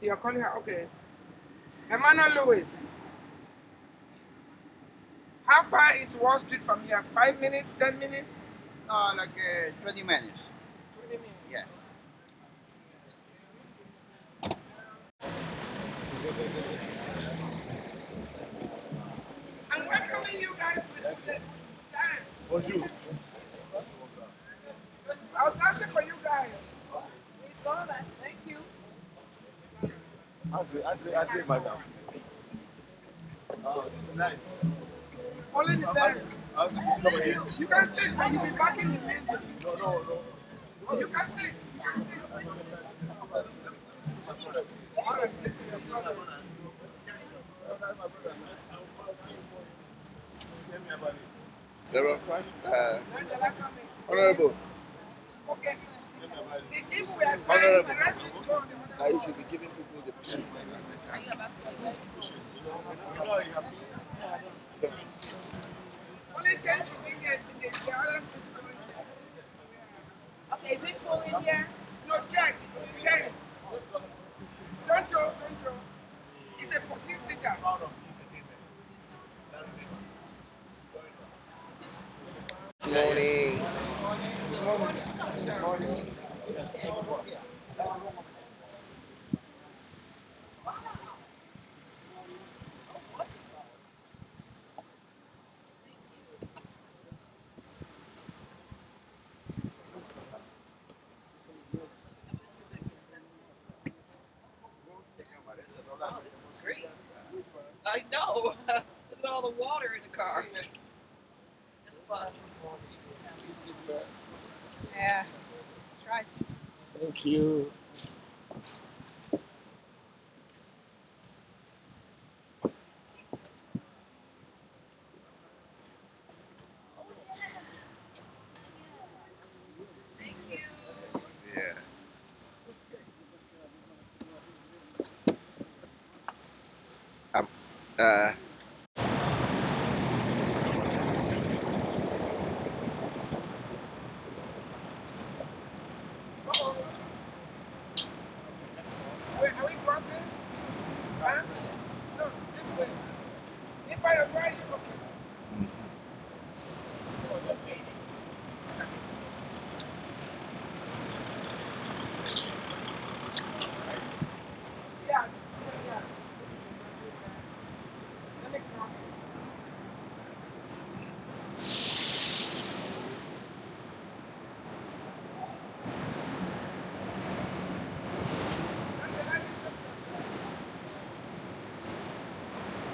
You're calling her, okay. Emmanuel Lewis. How far is Wall Street from here? 5 minutes, 10 minutes? No, like 20 minutes. 20 minutes. Yeah. I'm welcoming you guys with the time. Bonjour. I was asking for you guys. We saw that. Thank you. Andre, madam. Oh, this is nice. Only the best. This is comedy. You can sit and you'll be back in the music. No. You can sit. You can sit. All right, this is your brother. Honorable, Okay. If we are Honorable. the rest is gone. now you should be giving people the picture. Only 10 should be here today. The others will go in there. Okay, is it full in here? No, check. 10. Don't throw. It's a 14-seater. Morning. Oh, this is great. I know. Look at all the water in the car. And the bus. Yeah. Try to. Thank you. Thank you. Yeah. Uh, Wait, are we crossing? Huh? No, this way. If I was right, you okay. Yeah. Let me come.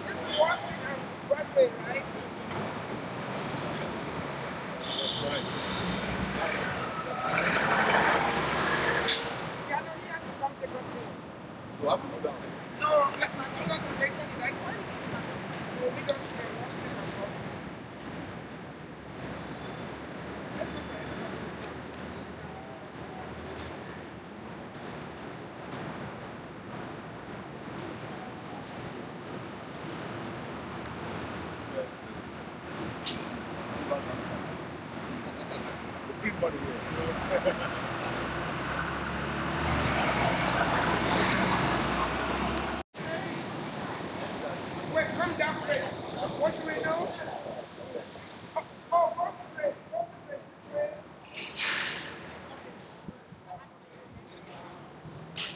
This is Washington and Broadway, right? Yeah, no, he has to come take us home. Go up or down? No, like my told us to make money like one. So we just say Washington and Broadway. The big money here. Wait, come down, wait. What should we do? Go straight, go straight.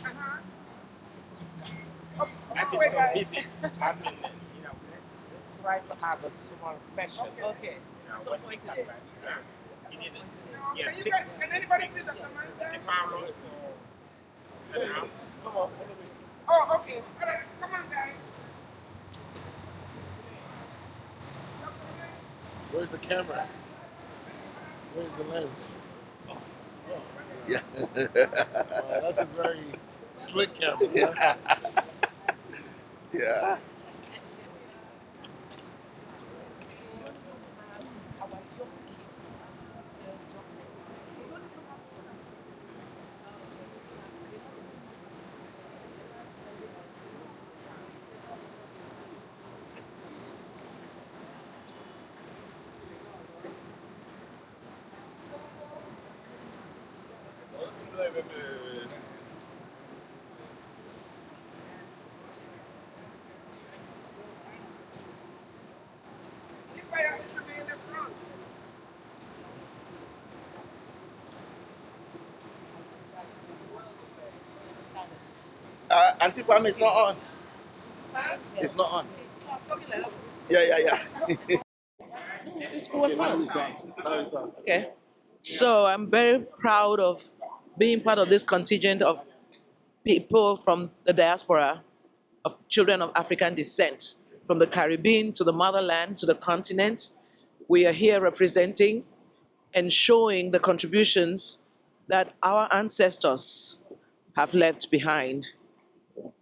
Uh-huh. Oh, this way, so guys. busy. Let's try to have a small session. Okay. At some point today. You need it. No, Yeah, can you guys, can anybody see Dr. Manson? 6 hours. So, Come on, follow me. Oh, okay. All right, come on, guys. Where's the camera? Where's the lens? Oh, yeah. wow, that's a very slick camera. Huh? Yeah. Auntie Pam, it's not on. It's not on. Yeah. It was Now fun. it's on. Now it's on. Okay. So I'm very proud of being part of this contingent of people from the diaspora, of children of African descent, from the Caribbean to the motherland to the continent. We are here representing and showing the contributions that our ancestors have left behind.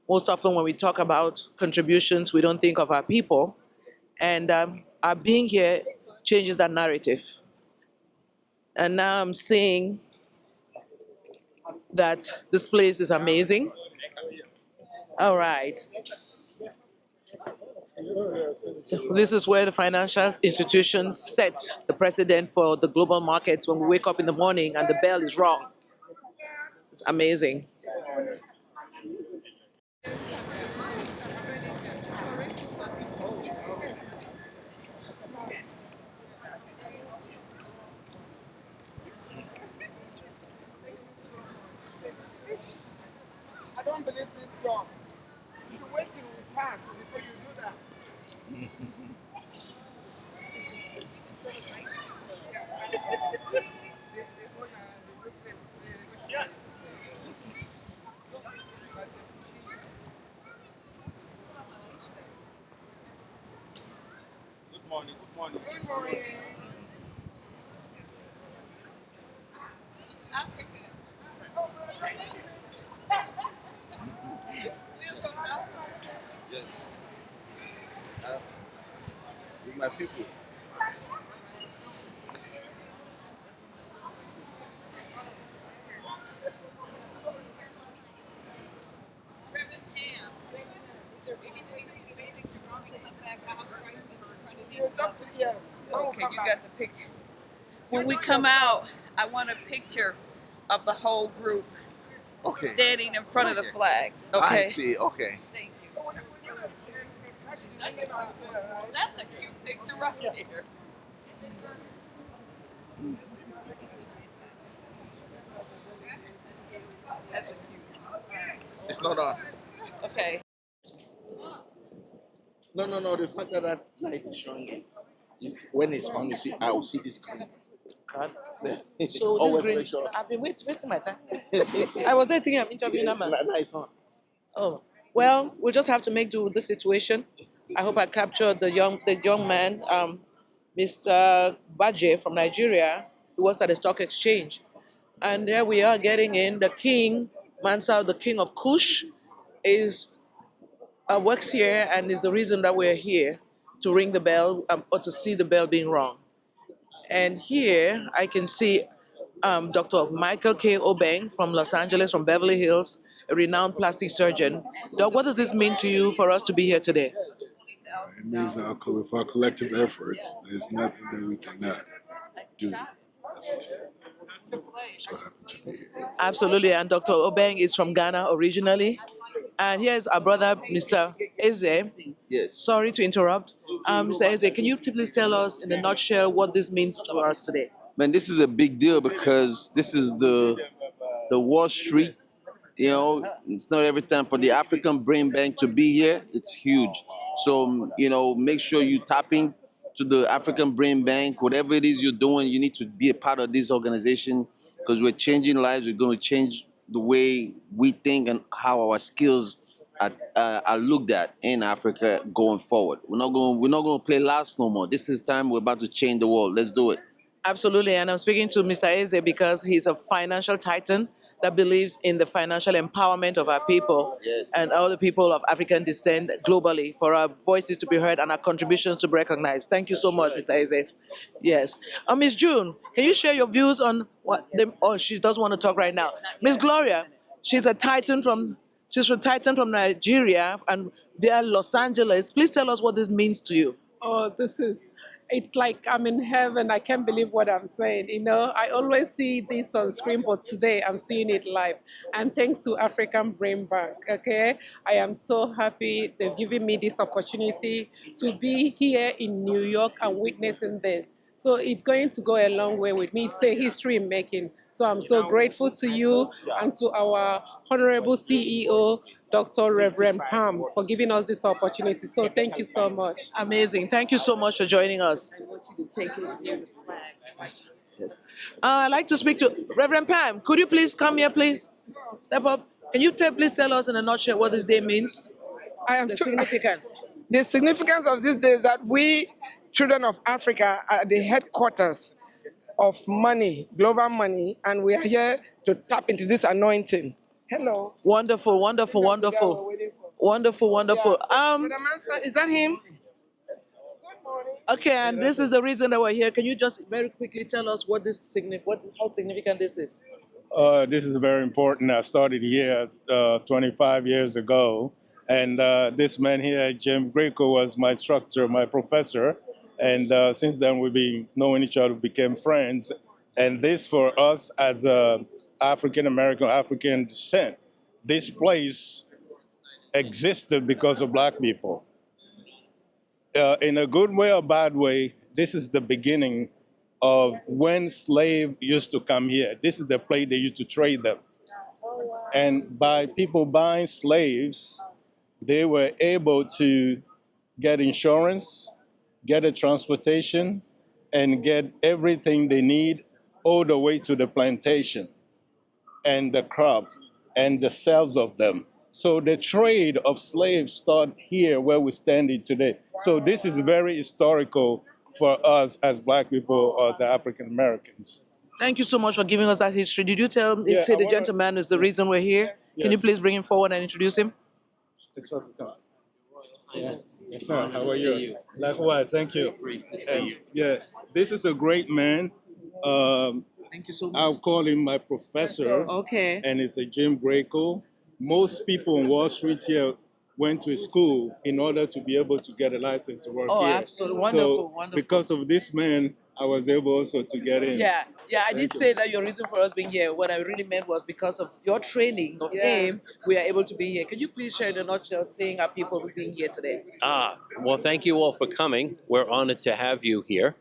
Most often when we talk about contributions, we don't think of our people. And our being here changes that narrative. And now I'm seeing that this place is amazing. All right. This is where the financial institutions set the precedent for the global markets when we wake up in the morning and the bell is rung. It's amazing. I don't believe this law. You should wait till we pass before you do that. Good morning. Good morning. Good morning. Yes. With my people. Yes, up to yes. Okay, you got the picture. When we come out, I want a picture of the whole group Okay. standing in front of the Okay. flags. I Okay. see. Okay. Thank you. That's a cute picture right there. That's cute. It's not on. Okay. No. The fact that that light is showing is when it's on, you see, I will see this green. So Always this green, make sure. I've been wasting my time. I was there thinking I'm interviewing a man. Now it's on. Oh, well, we'll just have to make do with this situation. I hope I captured the young man, Mr. Baje from Nigeria, who works at the stock exchange. And there we are getting in. The king, Mansa, the king of Kush, is works here and is the reason that we're here to ring the bell or to see the bell being rung. And here I can see Dr. Michael K. Obeng from Los Angeles, from Beverly Hills, a renowned plastic surgeon. Doc, what does this mean to you for us to be here today? It means that with our collective efforts, there's nothing that we cannot do as a team. So happy to be here. Absolutely, and Dr. Obeng is from Ghana originally. And here's our brother, Mr. Eze. Yes. Sorry to interrupt. Mr. Eze, can you please tell us in a nutshell what this means to us today? Man, this is a big deal because this is the Wall Street. You know, it's not every time for the African Brain Bank to be here. It's huge. So, make sure you tap in to the African Brain Bank. Whatever it is you're doing, you need to be a part of this organization because we're changing lives. We're going to change the way we think and how our skills are looked at in Africa going forward. We're not going to play last no more. This is time we're about to change the world. Let's do it. Absolutely, and I'm speaking to Mr. Eze because he's a financial titan that believes in the financial empowerment of our people Yes. and all the people of African descent globally, for our voices to be heard and our contributions to be recognized. Thank you so much, Mr. Eze. Yes. Miss June, can you share your views on what she doesn't want to talk right now. Miss Gloria, she's a titan from Nigeria and they're Los Angeles. Please tell us what this means to you. Oh, it's like I'm in heaven. I can't believe what I'm saying. I always see this on screen, but today I'm seeing it live. And thanks to African Brain Bank, okay? I am so happy they've given me this opportunity to be here in New York and witnessing this. So it's going to go a long way with me. It's a history making. So I'm so grateful to you and to our Honorable CEO, Dr. Reverend Pam, for giving us this opportunity. So thank you so much. Amazing. Thank you so much for joining us. I want you to take it near the flag. Yes. I'd like to speak to Reverend Pam. Could you please come here, please? Step up. Can you please tell us in a nutshell what this day means? I am The significance. The significance of this day is that we, children of Africa, are the headquarters of money, global money, and we are here to tap into this anointing. Hello. Wonderful, wonderful, wonderful. Wonderful, wonderful. Brother Mansa, is that him? Okay, and this is the reason that we're here. Can you just very quickly tell us what this how significant this is? This is very important. I started here 25 years ago, and this man here, Jim Greco, was my instructor, my professor, and since then we've been knowing each other, became friends. And this, for us as African American, African descent, this place existed because of Black people. In a good way or bad way, this is the beginning of when slaves used to come here. This is the place they used to trade them. And by people buying slaves, they were able to get insurance, get a transportation, and get everything they need all the way to the plantation and the crop and the sales of them. So the trade of slaves started here where we're standing today. So this is very historical for us as Black people, as African Americans. Thank you so much for giving us that history. Did you say the gentleman is the reason we're here? Can you please bring him forward and introduce him? Yes, sir. How are you? Likewise, thank you. Great to see you. Yeah, this is a great man. Thank you so much. I'll call him my professor. Okay. And it's a Jim Greco. Most people on Wall Street here went to school in order to be able to get a license to work here. Oh, absolutely. Wonderful, wonderful. Because of this man, I was able also to get in. Yeah, I did say that your reason for us being here, what I really meant was because of your training of AIM, we are able to be here. Can you please share in a nutshell saying our people being here today? Well, thank you all for coming. We're honored to have you here.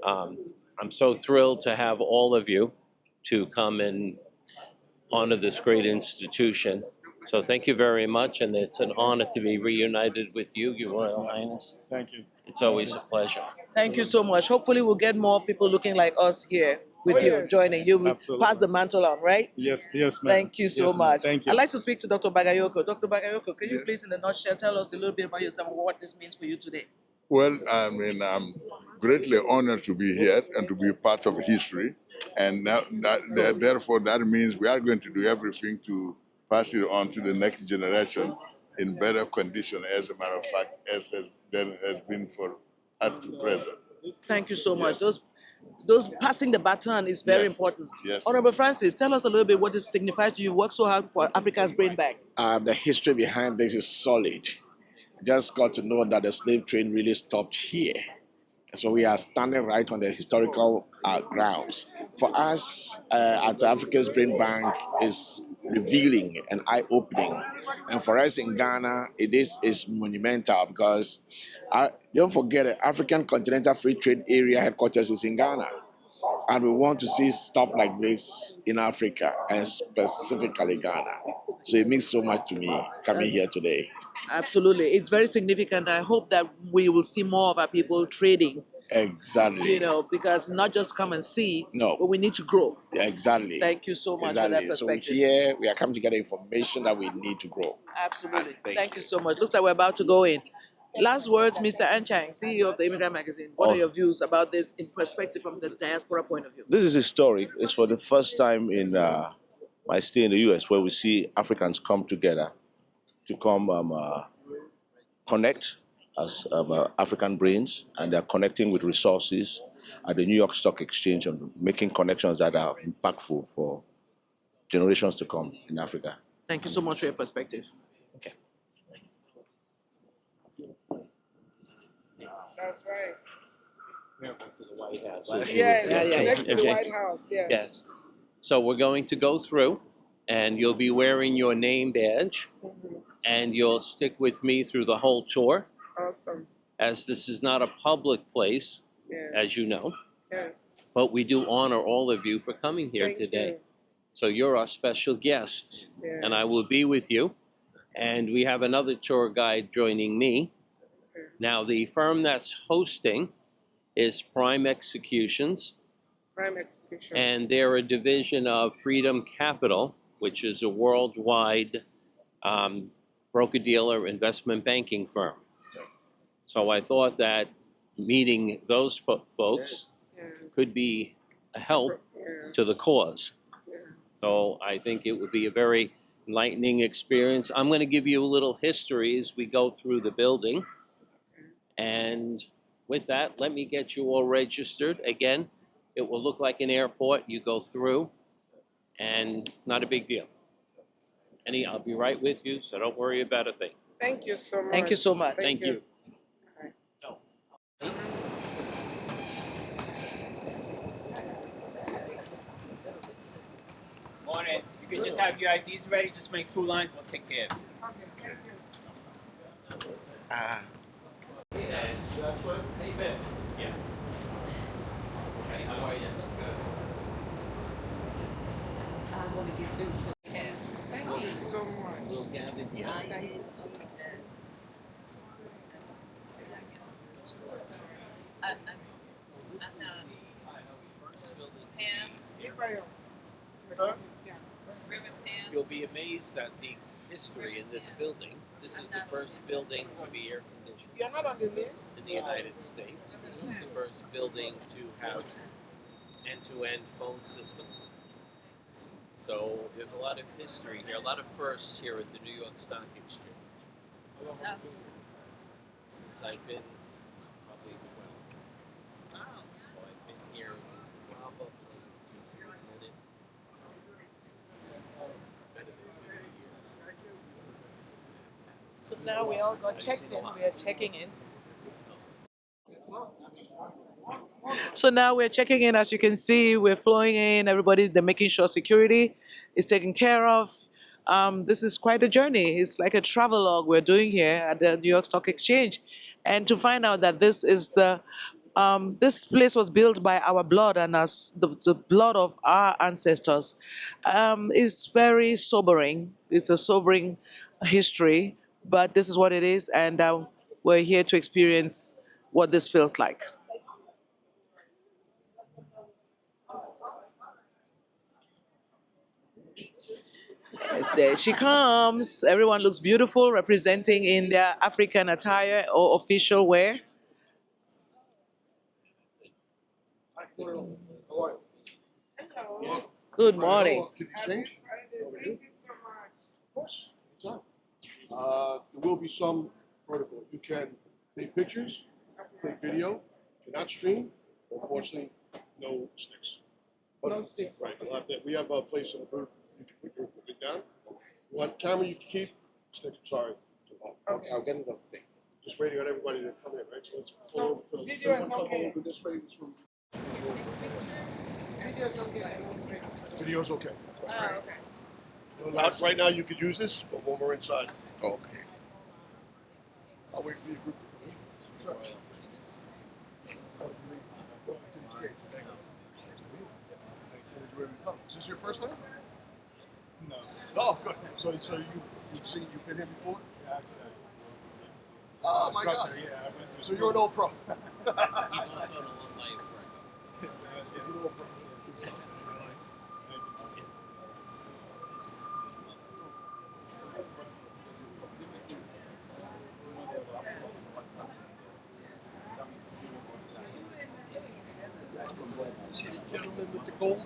I'm so thrilled to have all of you to come and honor this great institution. So thank you very much, and it's an honor to be reunited with you, Your Royal Highness. Thank you. It's always a pleasure. Thank you so much. Hopefully we'll get more people looking like us here with you, joining you. Absolutely. Pass the mantle on, right? Yes, ma'am. Thank you so Yes, ma'am. much. Thank you. I'd like to speak to Dr. Bagayoko. Dr. Bagayoko, can you please, in a nutshell, tell us a little bit about yourself and what this means for you today? Well, I mean, I'm greatly honored to be here and to be part of history. And therefore, that means we are going to do everything to pass it on to the next generation in better condition, as a matter of fact, as has been for up to present. Thank you so much. Those passing the baton is very important. Yes. Honorable Francis, tell us a little bit what this signifies to you. You work so hard for Africa's Brain Bank. The history behind this is solid. Just got to know that the slave trade really stopped here. So we are standing right on the historical grounds. For us, at Africa's Brain Bank, is revealing and eye-opening. And for us in Ghana, it is monumental because don't forget, the African Continental Free Trade Area headquarters is in Ghana. And we want to see stuff like this in Africa, and specifically Ghana. So it means so much to me coming here today. Absolutely. It's very significant. I hope that we will see more of our people trading. Exactly. You know, because not just come and see, no, but we need to grow. Exactly. Thank you so much for that perspective. So here we are coming to get information that we need to grow. Absolutely. Thank you so much. Looks like we're about to go in. Last words, Mr. Anchang, CEO of the Immigrant Magazine. What are your views about this in perspective from the diaspora point of view? This is historic. It's for the first time in my stay in the U.S. where we see Africans come together to come connect as African brains, and they're connecting with resources at the New York Stock Exchange and making connections that are impactful for generations to come in Africa. Thank you so much for your perspective. Okay. That's right. To the White House. Next to the White House, yeah. Yes. So we're going to go through, and you'll be wearing your name badge, and you'll stick with me through the whole tour. Awesome. As this is not a public place, as you know. Yes. But we do honor all of you for coming here Thank today. you. So you're our special guests, Yeah. and I will be with you. And we have another tour guide joining me. Okay. Now, the firm that's hosting is Prime Executions, Prime execution. and they're a division of Freedom Capital, which is a worldwide broker-dealer investment banking firm. So I thought that meeting those folks Yeah. could be a help Yeah. to the cause. Yeah. So I think it would be a very enlightening experience. I'm going to give you a little history as we go through the building. And with that, let me get you all registered. Again, it will look like an airport. You go through, and not a big deal. I'll be right with you, so don't worry about a thing. Thank you so much. Thank you so much. Thank you. Morning. You can just have your IDs ready. Just make 2 lines. We'll take care of it. That's what? Hey, Ben. Yeah. Hey, how are you? I want to get through some tests. Thank you so much. We'll gather here. Pam's You'll be amazed at the history in this building. This is the first building to be air conditioned You're not on the list? in the United States. This is the first building to have end-to-end phone system. So there's a lot of history here, a lot of firsts here at the New York Stock Exchange. Since I've been probably 12. So I've been here probably better than 50 years. So now we all got checked in. We are checking in. So now we're checking in. As you can see, we're flowing in. They're making sure security is taken care of. This is quite a journey. It's like a travelogue we're doing here at the New York Stock Exchange. And to find out that this is this place was built by our blood and the blood of our ancestors is very sobering. It's a sobering history, but this is what it is, and we're here to experience what this feels like. There she comes. Everyone looks beautiful, representing in their African attire or official wear. Good morning. Can you change? Thank you so much. Of course. There will be some protocol. You can take pictures, take video, cannot stream. Unfortunately, no sticks. No sticks. Right. We have a place in the booth. You can put your equipment down. What camera you can keep? Stick. Sorry. Okay. I'll get it on thing. Just waiting on everybody to come in, right? So let's So, pull over. video is Come okay. over this way. This room. Video is okay. I know straight. Video's okay. Oh, okay. Right now you could use this, but when we're inside. Okay. I'll wait for your group to come in. Is this your first time? No. Oh, good. So you've been here before? Yeah, actually, Oh my God. yeah, I went to So you're an old pro. He's also an alumni of Greco. He's an old pro. See the gentleman with the gold?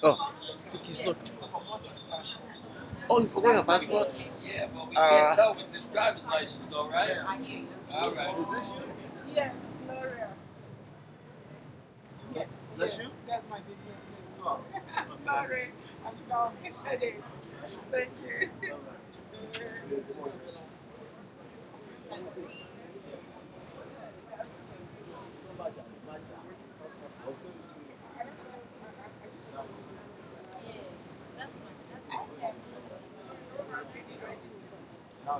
Oh. I think he's looking. Oh, you forgot your passport? Yeah, well, we can't tell with this driver's license, though, right? All right. Is this you? Yes, Gloria. Yes. That's you? That's my business name. Oh. Sorry, I should have hinted it. Thank you.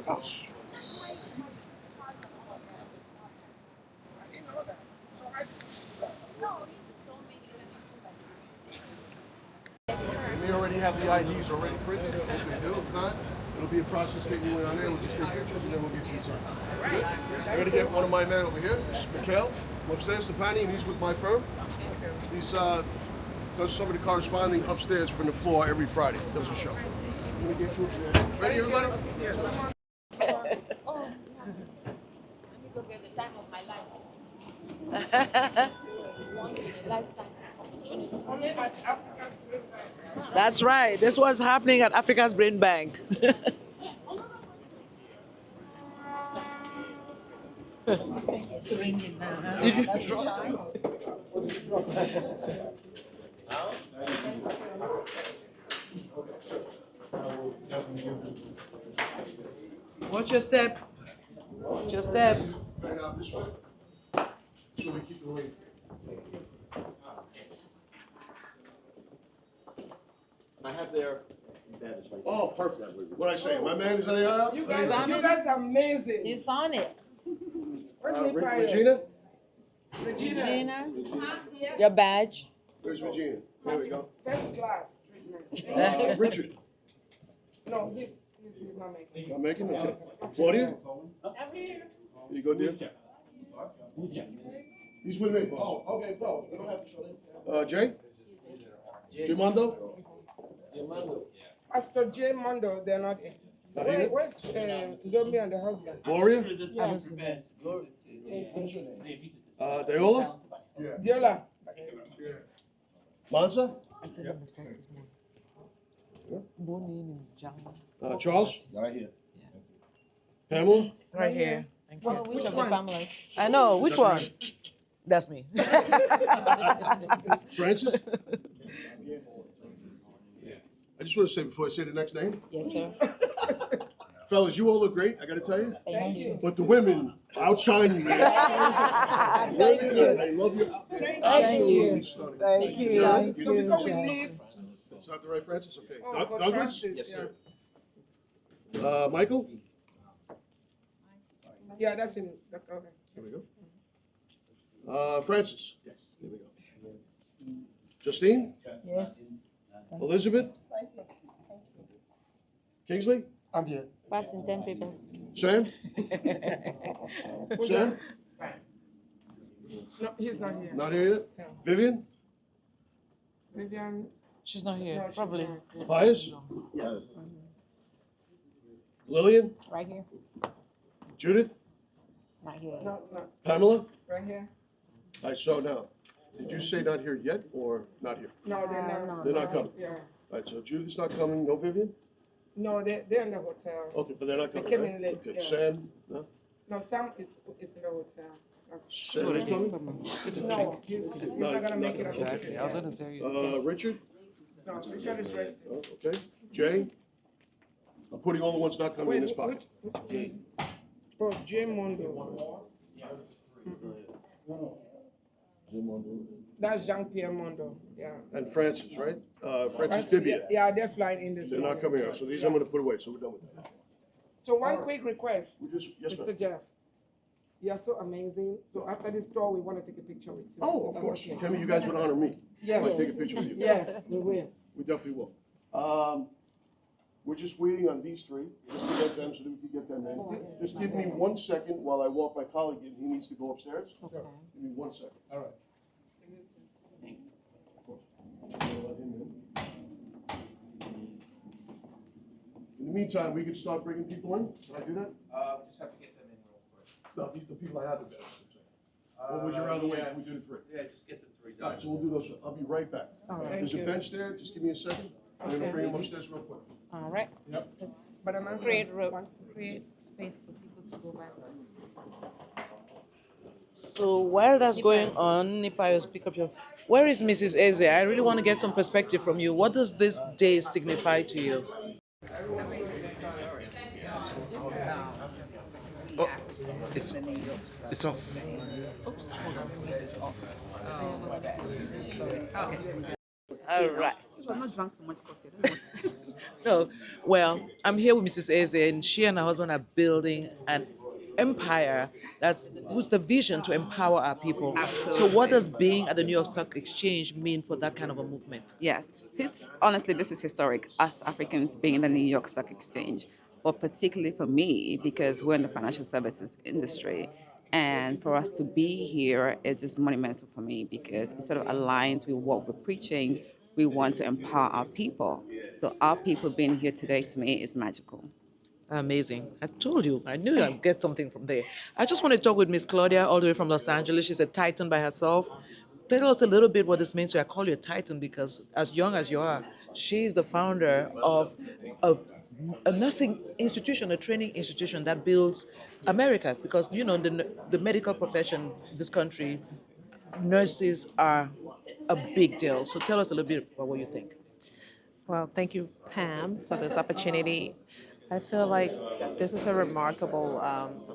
Gosh. have the IDs already printed, if they do, if not, it'll be a process getting you in on there. We'll just take pictures and then we'll get you inside. Good? I'm gonna get one of my men over here. This is Mikhail. I'm upstairs to Patty, and he's with my firm. He's does some of the corresponding upstairs from the floor every Friday. Does a show. I'm gonna get you upstairs. Ready, everybody? Yes. That's right. This was happening at Africa's Brain Bank. Watch your step. Watch your step. Right now, this way. So we keep the lane. I have their badge right Oh, perfect. What I say? My man is on the aisle? You guys are amazing. It's on it. Where's my prize? Regina? Regina. Your badge. Where's Regina? There we go. First class treatment. Richard. No, he's not making. Not making it? Okay. Claudia? Here you go, dear. He's with me. Oh, okay, Bo. We don't have to show them. Jay? Jay Mondo? Pastor J. Mondo, they're not in. Where's Domi and the husband? Gloria? Yeah. Deola? Diola. Mansa? Charles? Right here. Pamela? Right here. Thank you. Which of the families? I know. Which one? That's me. Francis? I just want to say before I say the next name, Yes, sir. fellas, you all look great, I got to tell you. Thank you. But the women outshine you. I love you. Absolutely stunning. Thank you. So before we leave, That's not the right Francis? Okay. Coach Douglas? Francis, Michael? yeah, that's in. Okay. There we go. Francis? Yes. There we go. Justine? Yes. Elizabeth? Kingsley? I'm here. Passing 10 papers. Sam? Sam? No, he's not here. Not here yet? No. Vivian? Vivian. She's not here. No, she's Probably. not. Pius? Yes. Lillian? Right here. Judith? Right here. No. Pamela? Right here. All right, so now, did you say not here yet or not here? No, they're not. no. They're not coming. Yeah. All right, so Judith's not coming, no Vivian? No, they're in the hotel. Okay, but they're not They coming, came right? in late, Okay, yeah. Sam? No? No, Sam is in the hotel. Sam is coming? No, he's not gonna make it. Exactly. I was going to tell you. Richard? No, Richard is resting. Oh, okay. Jay? I'm putting all the ones not coming in this pocket. Which oh, J. Mondo. That's Jean-Pierre Mondo, yeah. And Francis, right? Francis Bibia. Yeah, they're flying in this. They're not coming out, so these I'm gonna put away, so we're done with that. So one quick request, Yes, ma'am. Mr. Jeff. You are so amazing. So after this tour, we want to take a picture with you. Oh, of course. Kevin, you guys would honor me. Yes. If I take a picture with you. Yes, we will. We definitely will. We're just waiting on these three, just to get them so that we can get them in. Just give me 1 second while I walk my colleague in. He needs to go upstairs. Okay. Give me 1 second. All right. In the meantime, we can start bringing people in. Can I do that? Just have to get them in real quick. No, the people I have the best. Or would you rather wait? Yeah. We do the three. Yeah, just get the three All done. right, so we'll do those. I'll be right back. All right. There's a Thank you. bench there. Just give me a second. I'm gonna Okay. bring them upstairs real quick. All right. Yep. Just But I'm create, answering. create space for people to go back. So while that's going on, Nipayos, pick up your. Where is Mrs. Eze? I really want to get some perspective from you. What does this day signify to you? Oh, it's off. Oops. All right. I've not drunk so much coffee. No, well, I'm here with Mrs. Eze, and she and her husband are building an empire that's with the vision to empower our people. So, Absolutely. what does being at the New York Stock Exchange mean for that kind of a movement? Yes, it's honestly this is historic. Us Africans being in the New York Stock Exchange, but particularly for me because we're in the financial services industry, and for us to be here is just monumental for me because it sort of aligns with what we're preaching. We want to empower our people, so our people being here today to me is magical. Amazing. I told you, I knew I'd get something from there. I just want to talk with Miss Claudia all the way from Los Angeles. She's a Titan by herself. Tell us a little bit what this means to you. I call you a Titan because, as young as you are, she's the founder of a nursing institution, a training institution that builds America. Because, you know, the medical profession in this country, nurses are a big deal. So tell us a little bit about what you think. Well, thank you, Pam, for this opportunity. I feel like this is a remarkable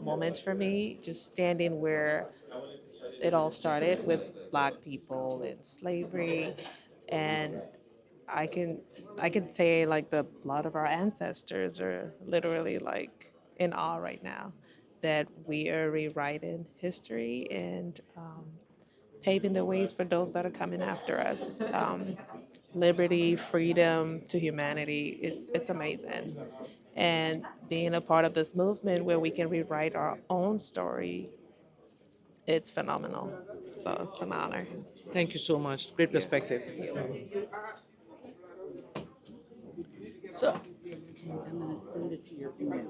moment for me, just standing where it all started with Black people and slavery, and I can I can say like the blood of our ancestors are literally like in awe right now that we are rewriting history and paving the ways for those that are coming after us. Liberty, freedom to humanity. It's amazing. And being a part of this movement where we can rewrite our own story, it's phenomenal. So it's an honor. Thank you so much. Great perspective. So, I'm going to send it to your email.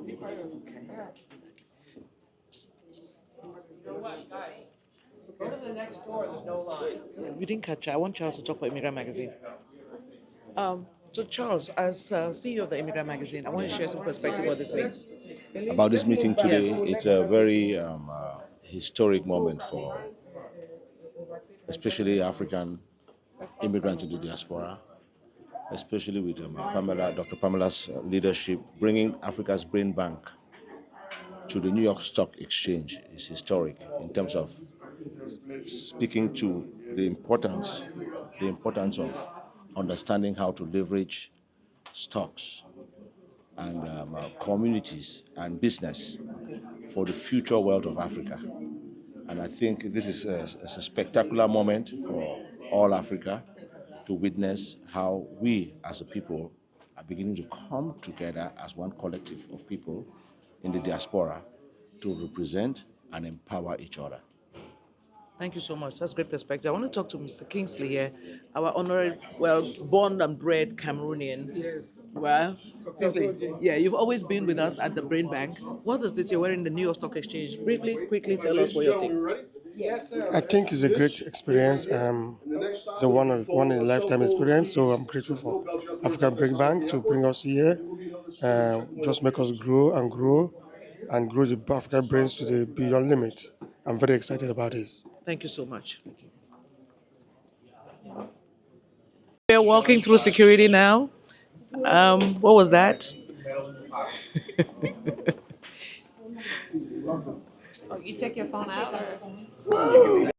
Go to the next door, there's no line. you didn't catch it. I want Charles to talk for Immigrant Magazine. So Charles, as CEO of the Immigrant Magazine, I want to share some perspective what this means. About this meeting today, it's a very historic moment for especially African immigrants in the diaspora, especially with Dr. Pamela's leadership, bringing Africa's brain bank to the New York Stock Exchange is historic in terms of speaking to the importance of understanding how to leverage stocks and communities and business for the future wealth of Africa. And I think this is a spectacular moment for all Africa to witness how we as a people are beginning to come together as one collective of people in the diaspora to represent and empower each other. Thank you so much. That's great perspective. I want to talk to Mr. Kingsley here, our honorary, well, born and bred Cameroonian. Yes. Well, Kingsley, yeah, you've always been with us at the Brain Bank. What does this you're wearing the New York Stock Exchange? Briefly, quickly tell us what you think. I think it's a great experience. It's a one in a lifetime experience. So I'm grateful for African Brain Bank to bring us here, just make us grow and grow the African brains to the beyond limit. I'm very excited about this. Thank you so much. We're walking through security now. What was that? Oh, you check your phone out? Or?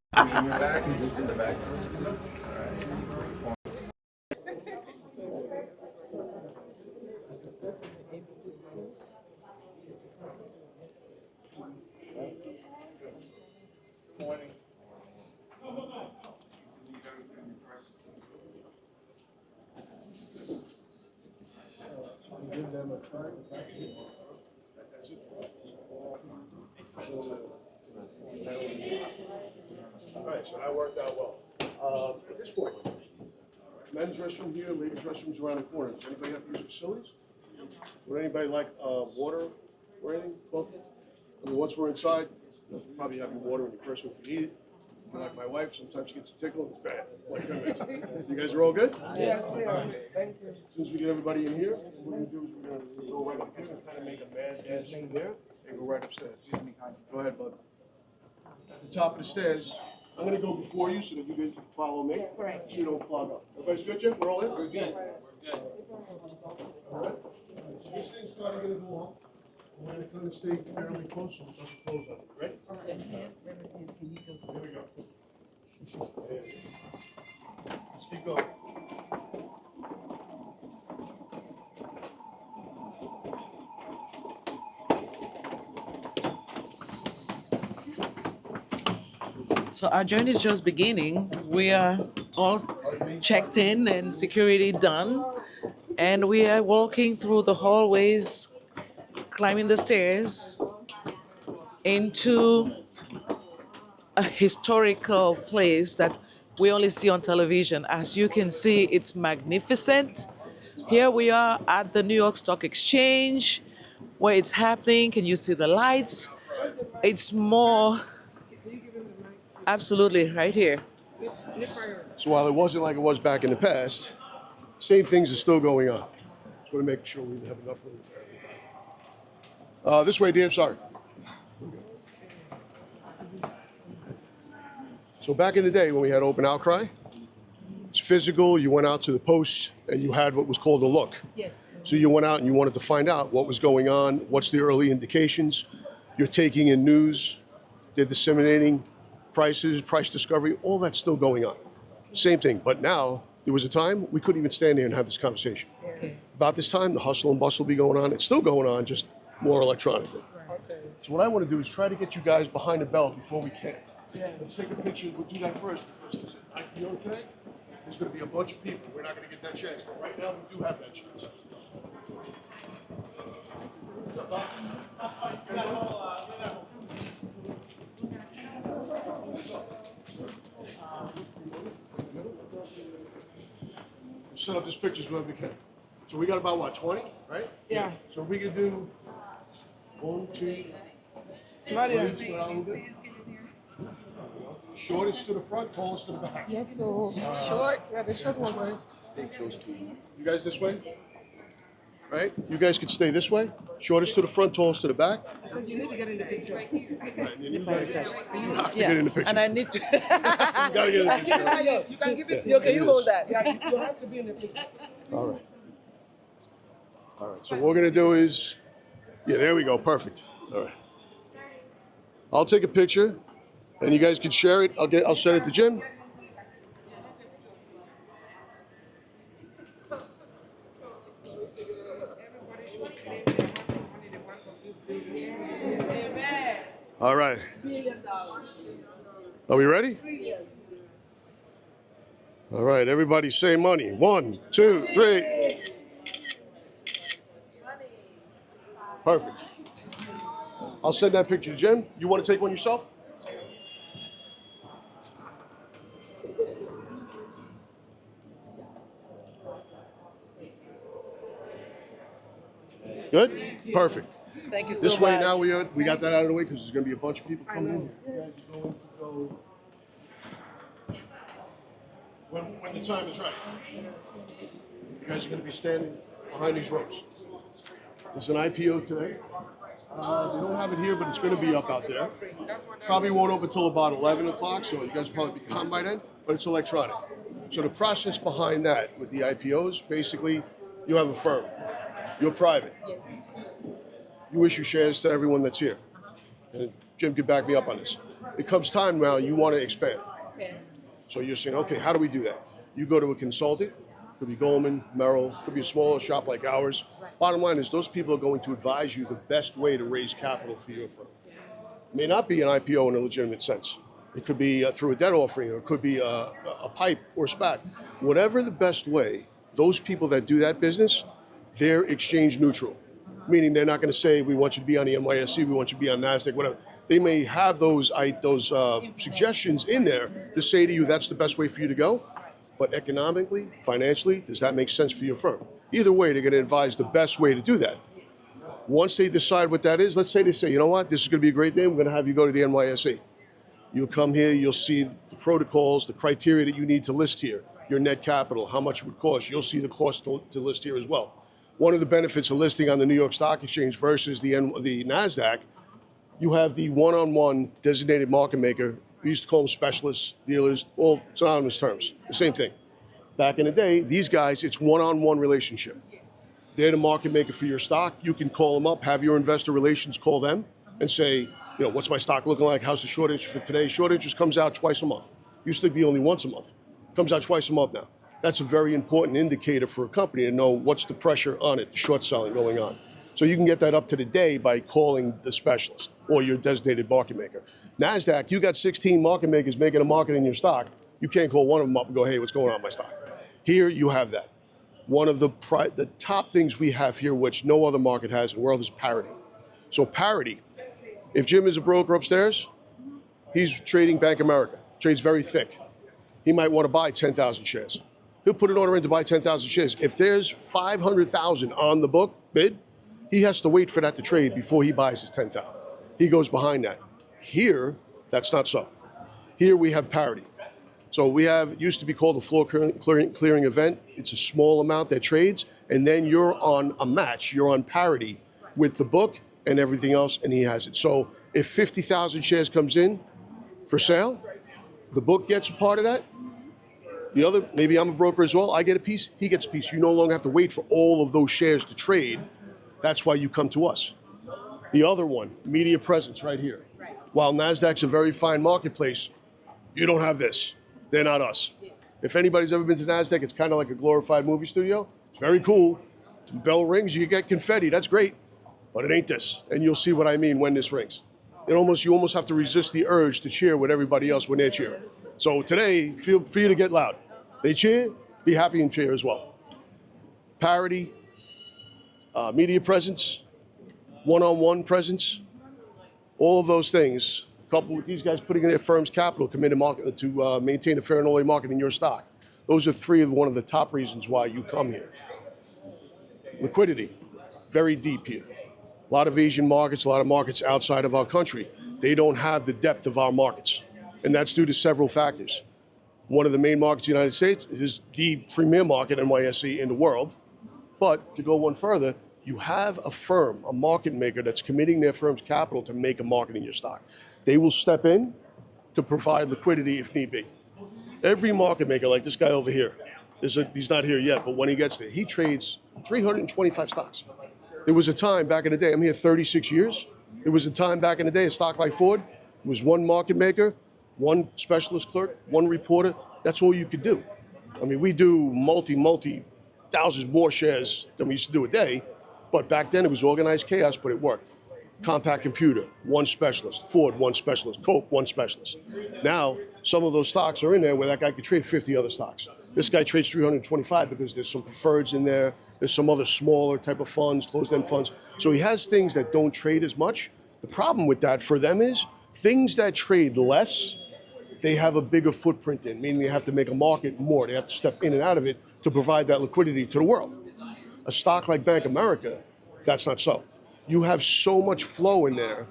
All right, so that worked out well. At this point, men's restroom here, ladies' restrooms around the corner. Does anybody have to use facilities? Would anybody like water or anything? Well, I mean, once we're inside, you'll probably have your water in your purse if you need it. If you're like my wife, sometimes she gets a tickle if it's bad. Like 10 minutes. You guys are all good? Yes. Thank you. As soon as we get everybody in here, what we're going to do is we're going to go right up here and kind of make a mad dash from there and go right upstairs. Go ahead, bud. At the top of the stairs, I'm going to go before you so that you guys can follow me. Right. So you don't clog up. Everybody's good, Jim? We're all in? We're good. All right. So these things are going to go off. We're going to kind of stay fairly close so it doesn't close on you. Ready? Here we go. Let's keep going. So our journey is just beginning. We are all checked in and security done, and we are walking through the hallways, climbing the stairs into a historical place that we only see on television. As you can see, it's magnificent. Here we are at the New York Stock Exchange, where it's happening. Can you see the lights? It's more, absolutely, right here. So while it wasn't like it was back in the past, same things are still going on. Just want to make sure we have enough room for everybody. This way, dear. Sorry. So back in the day when we had open outcry, it's physical. You went out to the post and you had what was called a look. Yes. So you went out and you wanted to find out what was going on, what's the early indications. You're taking in news, they're disseminating prices, price discovery, all that's still going on. Same thing, but now there was a time we couldn't even stand here and have this conversation. About this time, the hustle and bustle will be going on. It's still going on, just more electronically. So what I want to do is try to get you guys behind the bell before we can't. Let's take a picture. We'll do that first. Because IPO today, there's going to be a bunch of people. We're not going to get that chance. But right now, we do have that chance. Set up these pictures wherever we can. So we got about what, 20, right? Yeah. So we could do 1, 2, shortest to the front, tallest to the back. Yeah, so Short. Yeah, the short one. Stay close to you. You guys this way? Right? You guys could stay this way. Shortest to the front, tallest to the back. You need to get in the picture. Right, and then you have to get in the picture. And I need to. You gotta get in the picture. You can give it to You okay, you hold that. Yeah, you have to be in the picture. All right. All right. So what we're gonna do is, yeah, there we go. Perfect. All right. I'll take a picture, and you guys can share it. I'll send it to Jim. All right. Are we ready? All right, everybody say money. 1, 2, 3. Perfect. I'll send that picture to Jen. You want to take one yourself? Good? Perfect. Thank you so This much. way now we got that out of the way because there's going to be a bunch of people coming in here. You guys are going to go when the time is right. You guys are going to be standing behind these ropes. There's an IPO today. They don't have it here, but it's going to be up out there. Probably won't open until about 11 o'clock, so you guys will probably be gone by then, but it's electronic. So the process behind that with the IPOs, basically, you have a firm. You're private. You issue shares to everyone that's here. And Jim can back me up on this. It comes time now, you want to expand. So you're saying, okay, how do we do that? You go to a consultant, could be Goldman, Merrill, could be a smaller shop like ours. Bottom line is those people are going to advise you the best way to raise capital for your firm. It may not be an IPO in a legitimate sense. It could be through a debt offering, or it could be a PIPE or SPAC. Whatever the best way, those people that do that business, they're exchange neutral. Meaning they're not going to say, we want you to be on the NYC, we want you to be on NASDAQ, whatever. They may have those suggestions in there to say to you, that's the best way for you to go. But economically, financially, does that make sense for your firm? Either way, they're going to advise the best way to do that. Once they decide what that is, let's say they say, you know what, this is going to be a great day, we're going to have you go to the NYSE. You'll come here, you'll see the protocols, the criteria that you need to list here, your net capital, how much it would cost. You'll see the cost to list here as well. One of the benefits of listing on the New York Stock Exchange versus the NASDAQ, you have the one-on-one designated market maker. We used to call them specialists, dealers, all synonymous terms, the same thing. Back in the day, these guys, it's one-on-one relationship. They're the market maker for your stock. You can call them up, have your investor relations call them and say, you know, what's my stock looking like? How's the shortage for today? Shortage just comes out twice a month. Used to be only once a month. Comes out twice a month now. That's a very important indicator for a company to know what's the pressure on it, the short selling going on. So you can get that up to the day by calling the specialist or your designated market maker. NASDAQ, you got 16 market makers making a market in your stock. You can't call one of them up and go, hey, what's going on in my stock? Here you have that. One of the top things we have here, which no other market has in the world, is parity. So parity, if Jim is a broker upstairs, he's trading Bank America, trades very thick. He might want to buy 10,000 shares. He'll put an order in to buy 10,000 shares. If there's 500,000 on the book bid, he has to wait for that to trade before he buys his 10,000. He goes behind that. Here, that's not so. Here we have parity. So we have, used to be called a floor clearing event. It's a small amount that trades, and then you're on a match. You're on parity with the book and everything else, and he has it. So if 50,000 shares comes in for sale, the book gets a part of that. The other, maybe I'm a broker as well, I get a piece, he gets a piece. You no longer have to wait for all of those shares to trade. That's why you come to us. The other one, media presence right here. While NASDAQ's a very fine marketplace, you don't have this. They're not us. If anybody's ever been to NASDAQ, it's kind of like a glorified movie studio. It's very cool. The bell rings, you get confetti, that's great. But it ain't this. And you'll see what I mean when this rings. You almost have to resist the urge to cheer with everybody else when they're cheering. So today, feel free to get loud. They cheer, be happy and cheer as well. Parity, media presence, one-on-one presence, all of those things, coupled with these guys putting in their firm's capital committed market to maintain a fair and orderly market in your stock. Those are one of the top reasons why you come here. Liquidity, very deep here. A lot of Asian markets, a lot of markets outside of our country, they don't have the depth of our markets. And that's due to several factors. One of the main markets in the United States is the premier market, NYC, in the world. But to go one further, you have a firm, a market maker that's committing their firm's capital to make a market in your stock. They will step in to provide liquidity if need be. Every market maker, like this guy over here, he's not here yet, but when he gets there, he trades 325 stocks. There was a time back in the day, I'm here 36 years. There was a time back in the day, a stock like Ford, it was one market maker, one specialist clerk, one reporter. That's all you could do. I mean, we do multi thousands more shares than we used to do a day, but back then it was organized chaos, but it worked. Compact computer, one specialist. Ford, one specialist. Coke, one specialist. Now, some of those stocks are in there where that guy could trade 50 other stocks. This guy trades 325 because there's some preferreds in there. There's some other smaller type of funds, closed-end funds. So he has things that don't trade as much. The problem with that for them is things that trade less, they have a bigger footprint in, meaning they have to make a market more. They have to step in and out of it to provide that liquidity to the world. A stock like Bank America, that's not so. You have so much flow in there,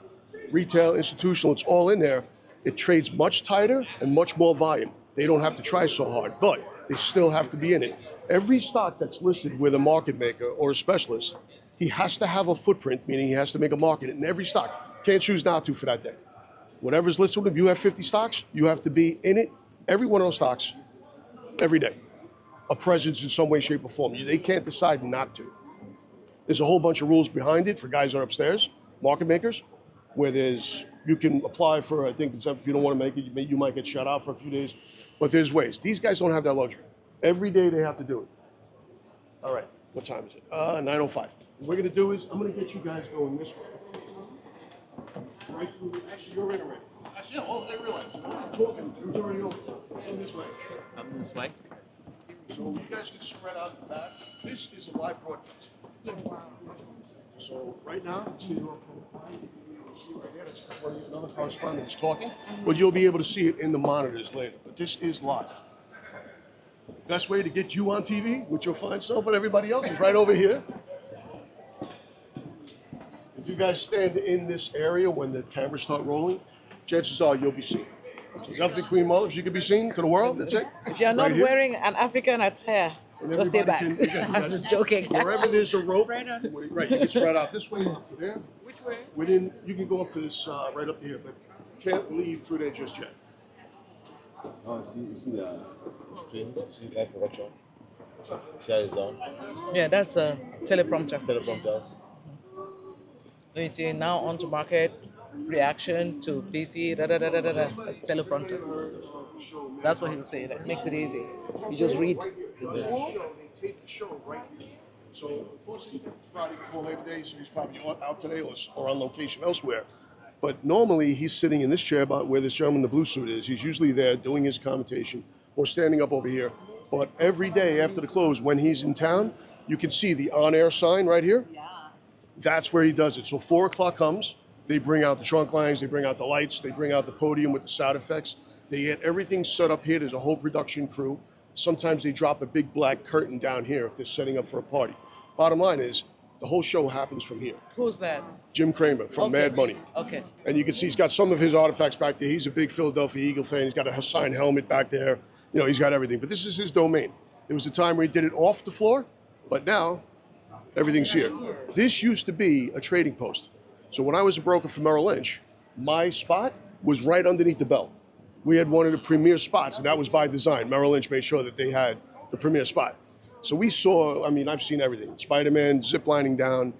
retail, institutional, it's all in there. It trades much tighter and much more volume. They don't have to try so hard, but they still have to be in it. Every stock that's listed with a market maker or a specialist, he has to have a footprint, meaning he has to make a market in every stock. Can't choose not to for that day. Whatever's listed with him, you have 50 stocks, you have to be in it, every one of those stocks, every day. A presence in some way, shape, or form. They can't decide not to. There's a whole bunch of rules behind it for guys that are upstairs, market makers, where you can apply for, I think, if you don't want to make it, you might get shut out for a few days, but there's ways. These guys don't have that luxury. Every day they have to do it. All right, what time is it? 9:05. What we're gonna do is, I'm gonna get you guys going this way. Right through, actually, you're in already. Actually, yeah, I realize, I'm talking, who's already over? Come this way. Come this way. So you guys can spread out in the back. This is a live broadcast. Yes. So right now, see right here, that's another correspondent is talking, but you'll be able to see it in the monitors later. But this is live. Best way to get you on TV with your fine self and everybody else is right over here. If you guys stand in this area when the cameras start rolling, chances are you'll be seen. So definitely Queen Mother, if you could be seen to the world, that's it. If you're not right wearing an African attire, just stay back. I'm just joking. Wherever there's a rope, right, you can spread out this way up to there. Which way? You can go up to this, right up to here, but can't leave through there just yet. Oh, you see the screen, you see live production. See how it's done? Yeah, that's a teleprompter. Teleprompters. So you see now on to market, reaction to PC, That's teleprompter. That's what he'll say. That makes it easy. You just read. They tape the show right here. So unfortunately, it's Friday before Labor Day, so he's probably out today or on location elsewhere. But normally he's sitting in this chair about where this gentleman in the blue suit is. He's usually there doing his commentation or standing up over here. But every day after the close, when he's in town, you can see the on-air sign right here. That's where he does it. So 4 o'clock comes, they bring out the trunk lines, they bring out the lights, they bring out the podium with the sound effects. They get everything set up here. There's a whole production crew. Sometimes they drop a big black curtain down here if they're setting up for a party. Bottom line is, the whole show happens from here. Who's that? Jim Cramer from Mad Money. Okay. And you can see he's got some of his artifacts back there. He's a big Philadelphia Eagle fan. He's got a signed helmet back there. You know, he's got everything. But this is his domain. There was a time where he did it off the floor, but now everything's here. This used to be a trading post. So when I was a broker for Merrill Lynch, my spot was right underneath the bell. We had one of the premier spots, and that was by design. Merrill Lynch made sure that they had the premier spot. So we saw, I mean, I've seen everything. Spider-Man ziplining down,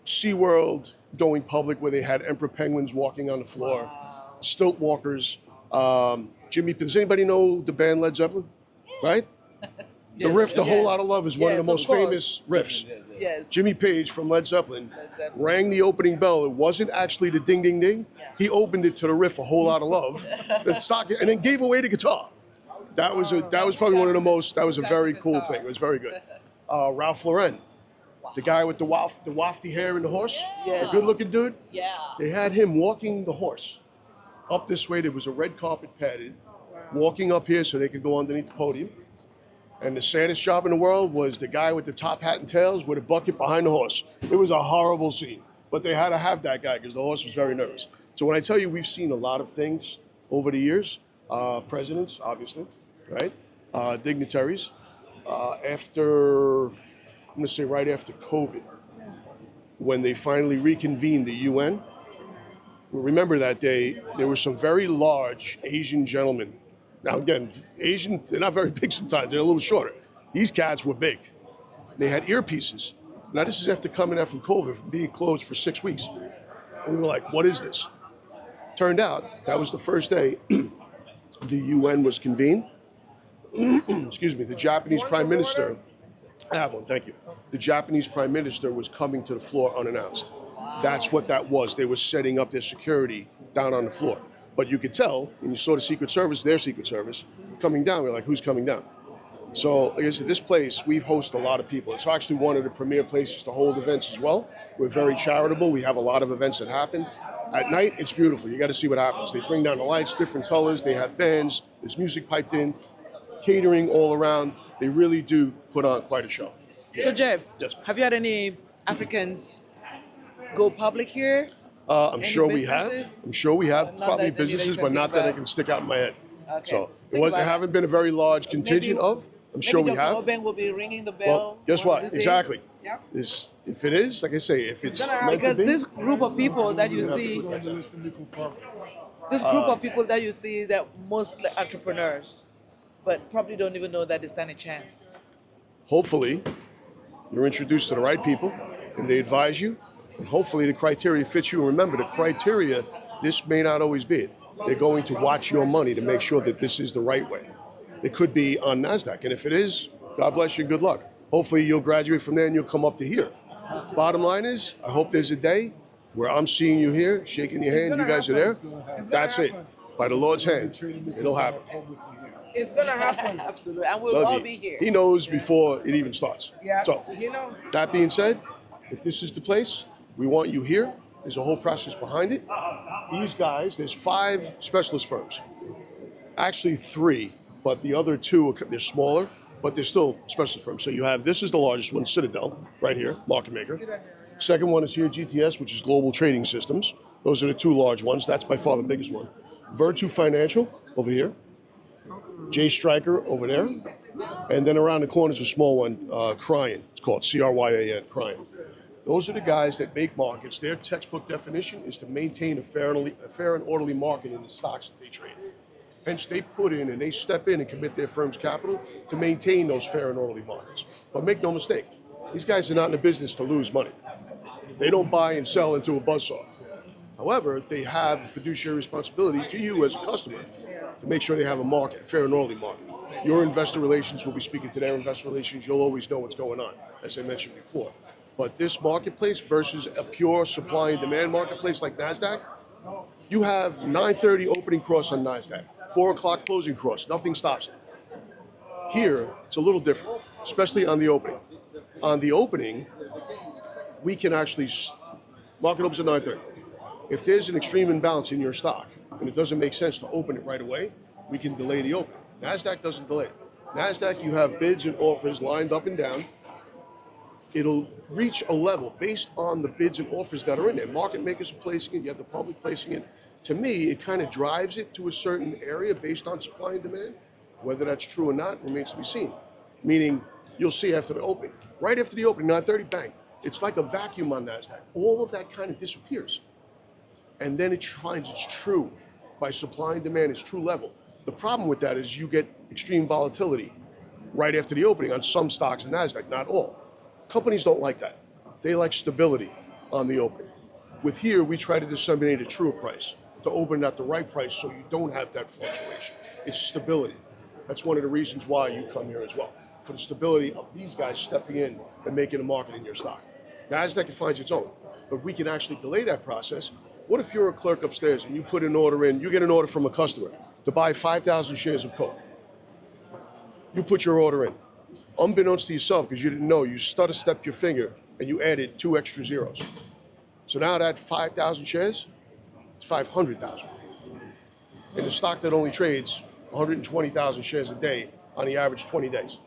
SeaWorld going public where they had emperor penguins walking on the floor, stilt walkers. Jimmy, does anybody know the band Led Zeppelin? Right? The riff, A Whole Lot of Love, is one of the most famous riffs. Yes. Jimmy Page from Led Zeppelin rang the opening bell. It wasn't actually the ding, ding, ding. He opened it to the riff, A Whole Lot of Love, and then gave away the guitar. That was probably one of the most, that was a very cool thing. It was very good. Ralph Lauren, the guy with the wafty hair and the horse, Yes. the good looking dude. Yeah. They had him walking the horse up this way. There was a red carpet padded, walking up here so they could go underneath the podium. And the saddest job in the world was the guy with the top hat and tails with a bucket behind the horse. It was a horrible scene, but they had to have that guy because the horse was very nervous. So when I tell you we've seen a lot of things over the years, presidents, obviously, right? Dignitaries. After, I'm gonna say right after COVID, when they finally reconvened the UN, remember that day, there were some very large Asian gentlemen. Now again, Asian, they're not very big sometimes, they're a little shorter. These cats were big. They had earpieces. Now this is after coming out from COVID, from being closed for 6 weeks. And we were like, what is this? Turned out, that was the first day the UN was convened. Excuse me, the Japanese Prime Minister, I have one, thank you. The Japanese Prime Minister was coming to the floor unannounced. That's what that was. They were setting up their security down on the floor. But you could tell, when you saw the Secret Service, their Secret Service, coming down, we were like, who's coming down? So, like I said, this place, we've hosted a lot of people. It's actually one of the premier places to hold events as well. We're very charitable. We have a lot of events that happen. At night, it's beautiful. You got to see what happens. They bring down the lights, different colors. They have bands. There's music piped in, catering all around. They really do put on quite a show. So Jeff, Yes. have you had any Africans go public here? I'm Any sure we businesses? have. I'm sure we have. Not Probably that any that you businesses, can but not think that I about. can stick out in my head. Okay. So Think about there it. haven't been a very large contingent of. I'm sure we Maybe have. Dr. Oben will be ringing the bell. Well, guess one of what? these days. Exactly. Yeah. If it is, like I say, if it's meant to Because be, this group of people that you Yeah. see, this Uh, group of people that you see, that mostly entrepreneurs, but probably don't even know that they stand a chance. hopefully, you're introduced to the right people, and they advise you, and hopefully the criteria fits you. And remember, the criteria, this may not always be it. They're going to watch your money to make sure that this is the right way. It could be on NASDAQ, and if it is, God bless you, good luck. Hopefully you'll graduate from there and you'll come up to here. Bottom line is, I hope there's a day where I'm seeing you here, shaking your hand, you guys are there. That's it. By the Lord's hand, it'll happen. It's gonna happen. Absolutely, and we'll Love all you. be here. He knows before it even starts. Yeah. So, You know. that being said, if this is the place, we want you here. There's a whole process behind it. These guys, there's 5 specialist firms. Actually 3, but the other 2, they're smaller, but they're still specialist firms. So you have, this is the largest one, Citadel, right here, market maker. Second one is here, GTS, which is Global Trading Systems. Those are the 2 large ones. That's by far the biggest one. Virtu Financial, over here. Jay Stryker, over there. And then around the corner is a small one, Cryan. It's called CRYAN, Cryan. Those are the guys that make markets. Their textbook definition is to maintain a fair and orderly market in the stocks that they trade. Hence, they put in and they step in and commit their firm's capital to maintain those fair and orderly markets. But make no mistake, these guys are not in the business to lose money. They don't buy and sell into a buzzsaw. However, they have a fiduciary responsibility to you as a customer to make sure they have a market, fair and orderly market. Your investor relations will be speaking to their investor relations. You'll always know what's going on, as I mentioned before. But this marketplace versus a pure supply and demand marketplace like NASDAQ, you have 9:30 opening cross on NASDAQ, 4 o'clock closing cross, nothing stops it. Here, it's a little different, especially on the opening. On the opening, we can actually, market opens at 9:30. If there's an extreme imbalance in your stock and it doesn't make sense to open it right away, we can delay the opening. NASDAQ doesn't delay. NASDAQ, you have bids and offers lined up and down. It'll reach a level based on the bids and offers that are in there. Market makers are placing it, you have the public placing it. To me, it kind of drives it to a certain area based on supply and demand. Whether that's true or not remains to be seen. Meaning, you'll see after the opening. Right after the opening, 9:30, bang. It's like a vacuum on NASDAQ. All of that kind of disappears. And then it finds its true, by supply and demand, its true level. The problem with that is you get extreme volatility right after the opening on some stocks in NASDAQ, not all. Companies don't like that. They like stability on the opening. With here, we try to disseminate a truer price, to open at the right price so you don't have that fluctuation. It's stability. That's one of the reasons why you come here as well, for the stability of these guys stepping in and making a market in your stock. NASDAQ finds its own, but we can actually delay that process. What if you're a clerk upstairs and you put an order in, you get an order from a customer to buy 5,000 shares of Coke. You put your order in. Unbeknownst to yourself, because you didn't know, you stepped your finger and you added 2 extra zeros. So now that 5,000 shares, it's 500,000. In a stock that only trades 120,000 shares a day on the average 20 days.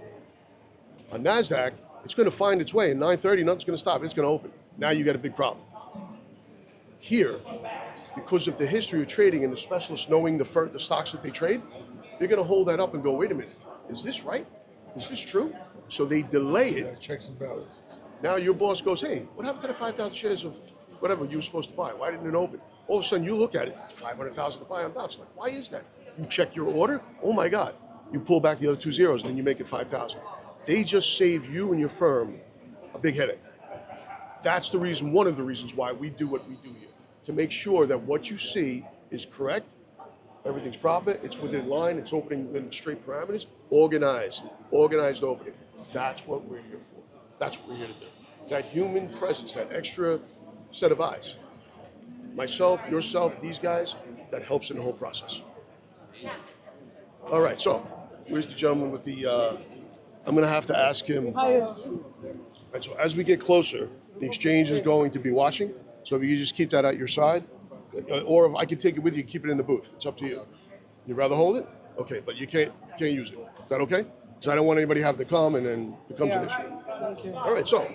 On NASDAQ, it's going to find its way. At 9:30, nothing's going to stop it. It's going to open. Now you got a big problem. Here, because of the history of trading and the specialists knowing the stocks that they trade, they're going to hold that up and go, wait a minute, is this right? Is this true? So they delay it. Checks and balances. Now your boss goes, hey, what happened to the 5,000 shares of whatever you were supposed to buy? Why didn't it open? All of a sudden you look at it, 500,000 to buy on bounce. Like, why is that? You check your order, oh my God. You pull back the other 2 zeros and then you make it 5,000. They just saved you and your firm a big headache. That's the reason, one of the reasons why we do what we do here, to make sure that what you see is correct, everything's proper, it's within line, it's opening within straight parameters, organized opening. That's what we're here for. That's what we're here to do. That human presence, that extra set of eyes. Myself, yourself, these guys, that helps in the whole process. All right, so where's the gentleman with the, I'm gonna have to ask him. Right, so as we get closer, the exchange is going to be watching. So if you just keep that at your side, or if I can take it with you, keep it in the booth. It's up to you. You'd rather hold it? Okay, but you can't use it. Is that okay? Because I don't want anybody to have to come and then it becomes an issue. Thank you. All right, so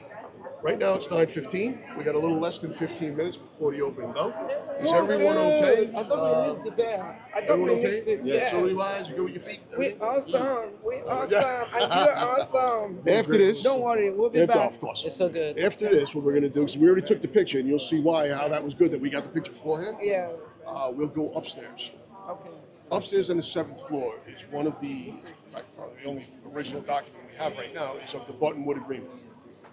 right now it's 9:15. We got a little less than 15 minutes before the opening bell. Is everyone okay? I thought we missed the bell. I thought Everyone we okay? missed it. Yeah. Yes. Facility-wise, you good with your feet? We awesome. We awesome. And you're awesome. After this, Don't worry, we'll be back. Of course. It's so good. After this, what we're going to do, because we already took the picture, and you'll see how that was good that we got the picture beforehand. Yeah. We'll go upstairs. Okay. Upstairs on the 7th floor is one of the, in fact, probably the only original document we have right now is of the Buttonwood Agreement.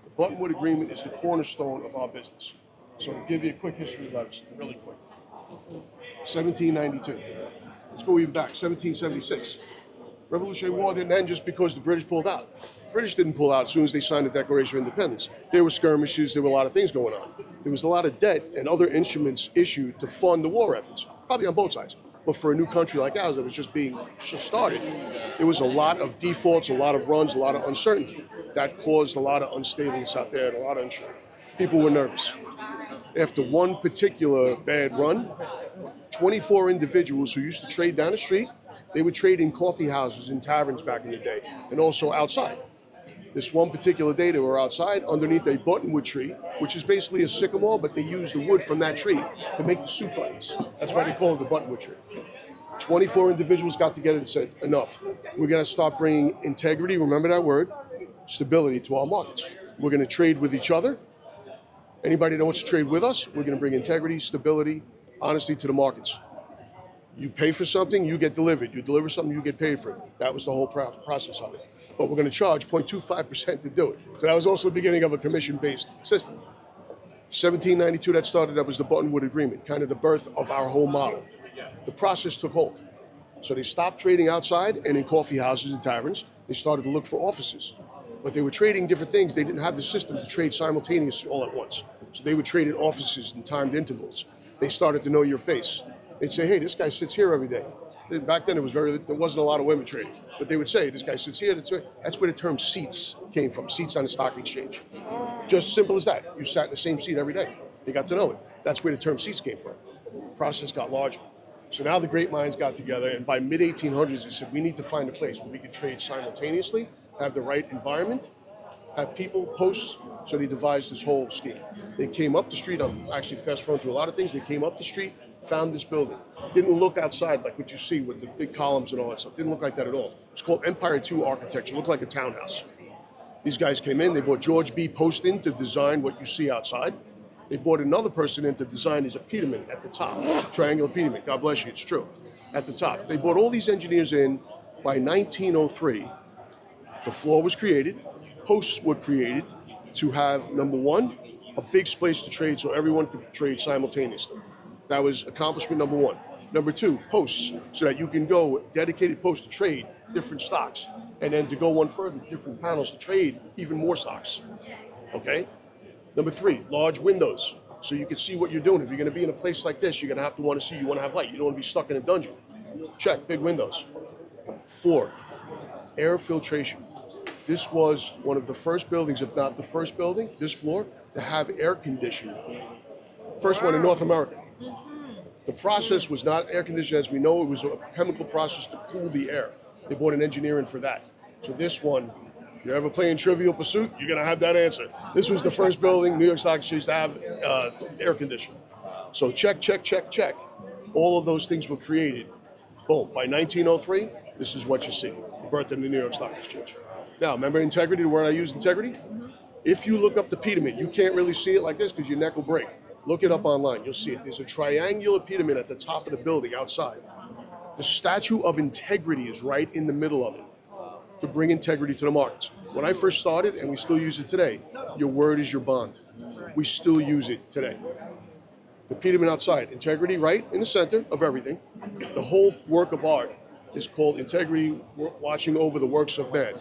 The Buttonwood Agreement is the cornerstone of our business. So to give you a quick history lesson, really quick. 1792. Let's go even back, 1776. Revolutionary War didn't end just because the British pulled out. British didn't pull out as soon as they signed the Declaration of Independence. There were skirmishes, there were a lot of things going on. There was a lot of debt and other instruments issued to fund the war efforts, probably on both sides. But for a new country like ours that was just started, there was a lot of defaults, a lot of runs, a lot of uncertainty. That caused a lot of unstableness out there and a lot of uncertainty. People were nervous. After one particular bad run, 24 individuals who used to trade down the street, they would trade in coffee houses and taverns back in the day, and also outside. This one particular day, they were outside underneath a buttonwood tree, which is basically a sycamore, but they use the wood from that tree to make the soup buttons. That's why they call it the buttonwood tree. 24 individuals got together and said, enough. We're going to start bringing integrity, remember that word, stability to our markets. We're going to trade with each other. Anybody that wants to trade with us, we're going to bring integrity, stability, honesty to the markets. You pay for something, you get delivered. You deliver something, you get paid for it. That was the whole process of it. But we're going to charge 0.25% to do it. So that was also the beginning of a commission-based system. 1792, that was the Buttonwood Agreement, kind of the birth of our whole model. The process took hold. So they stopped trading outside and in coffee houses and taverns. They started to look for offices. But they were trading different things. They didn't have the system to trade simultaneously all at once. So they would trade in offices in timed intervals. They started to know your face. They'd say, hey, this guy sits here every day. Back then, there wasn't a lot of women trading. But they would say, this guy sits here. That's where the term seats came from, seats on the stock exchange. Just simple as that. You sat in the same seat every day. They got to know it. That's where the term seats came from. The process got larger. So now the great minds got together, and by mid-1800s, they said, we need to find a place where we could trade simultaneously, have the right environment, have people posts, so they devised this whole scheme. They came up the street, I'm actually fast forwarding through a lot of things, they came up the street, found this building. Didn't look outside like what you see with the big columns and all that stuff. Didn't look like that at all. It's called Empire II architecture, looked like a townhouse. These guys came in, they brought George B. Post in to design what you see outside. They brought another person in to design as a pediment at the top, triangular pediment, God bless you, it's true, at the top. They brought all these engineers in. By 1903, the floor was created, posts were created to have, number one, a big space to trade so everyone could trade simultaneously. That was accomplishment number one. Number two, posts, so that you can go dedicated posts to trade different stocks, and then to go one further, different panels to trade even more stocks, okay? Number three, large windows, so you can see what you're doing. If you're gonna be in a place like this, you're gonna have to wanna see, you wanna have light. You don't wanna be stuck in a dungeon. Check, big windows. Four, air filtration. This was one of the first buildings, if not the first building, this floor, to have air conditioning. First one in North America. The process was not air conditioning as we know, it was a chemical process to cool the air. They brought an engineer in for that. So this one, if you're ever playing Trivial Pursuit, you're gonna have that answer. This was the first building, New York Stock Exchange, to have air conditioning. So check, check, check, check. All of those things were created. Boom, by 1903, this is what you see, birth of the New York Stock Exchange. Now, remember integrity, the word I use, integrity? If you look up the pediment, you can't really see it like this because your neck will break. Look it up online, you'll see it. There's a triangular pediment at the top of the building outside. The Statue of Integrity is right in the middle of it to bring integrity to the markets. When I first started, and we still use it today, your word is your bond. We still use it today. The pediment outside, integrity right in the center of everything. The whole work of art is called integrity, watching over the works of man.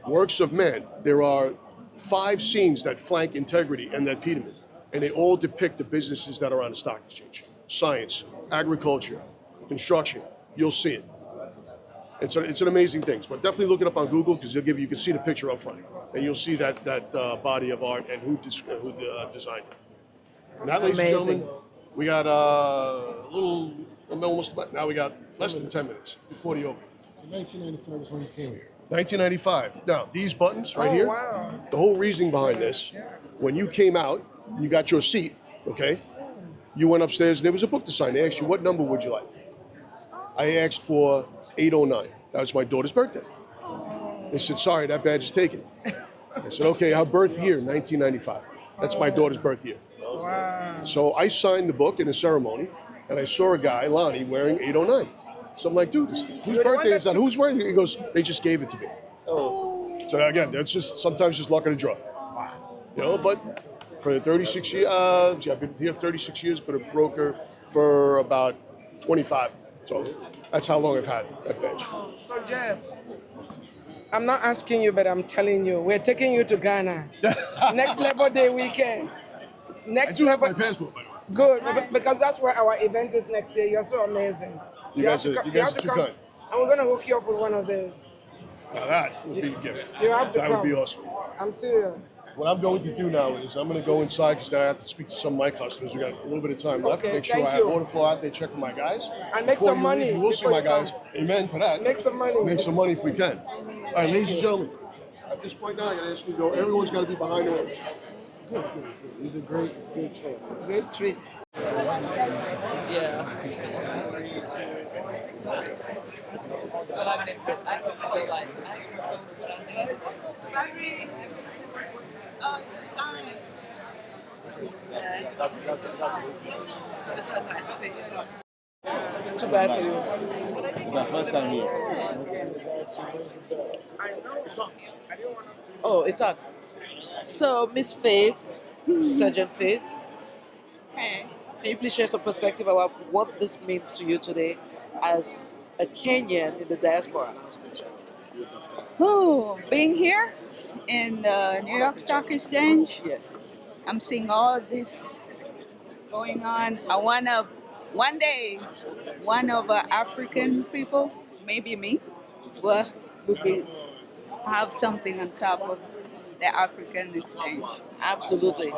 Works of man, there are 5 scenes that flank integrity and that pediment, and they all depict the businesses that are on the stock exchange. Science, agriculture, construction, you'll see it. It's an amazing thing, but definitely look it up on Google because you can see the picture up front, and you'll see that body of art and who designed it. And that, ladies and gentlemen, we got now we got less than 10 minutes before the opening. So 1995 was when you came here. 1995. Now, these buttons right here, the whole reasoning behind this, when you came out, you got your seat, okay? You went upstairs and there was a book to sign. They asked you, what number would you like? I asked for 809. That was my daughter's birthday. They said, sorry, that badge is taken. I said, okay, our birth year, 1995. That's my daughter's birth year. So I signed the book in a ceremony, and I saw a guy, Lonnie, wearing 809. So I'm like, dude, whose birthday is that? Who's wearing it? He goes, they just gave it to me. So again, that's just sometimes just luck of the draw. You know, but for 36 years, I've been here 36 years, but a broker for about 25. So that's how long I've had that badge. So Jeff, I'm not asking you, but I'm telling you, we're taking you to Ghana. Next Labor Day weekend. I do have my passport, by the way. Good, because that's where our event is next year. You're so amazing. You guys are too kind. And we're gonna hook you up with one of those. Now that would be a gift. You have to That come. would be awesome. I'm serious. What I'm going to do now is I'm going to go inside because now I have to speak to some of my customers. We got a little bit of time left. Okay, Make sure thank I have you. order flow out there, check with my guys. And make Before some you money leave, you will see before my you come. guys. Amen to that. Make some money. Make some money if we can. All right, ladies and gentlemen, at this point now, I got to ask you to go. Everyone's got to be behind the ropes. Good. It's a great treat. Great treat. Yeah. But I miss it. I can feel like sorry. Too bad for you. My first time here. Oh, it's on. So, Miss Faith, Sergeant Faith, can you please share some perspective about what this means to you today as a Kenyan in the diaspora? Being here in the New York Stock Exchange, Yes. I'm seeing all this going on. I wanna one day, one of African people, maybe me, will be have something on top of the African exchange. Absolutely.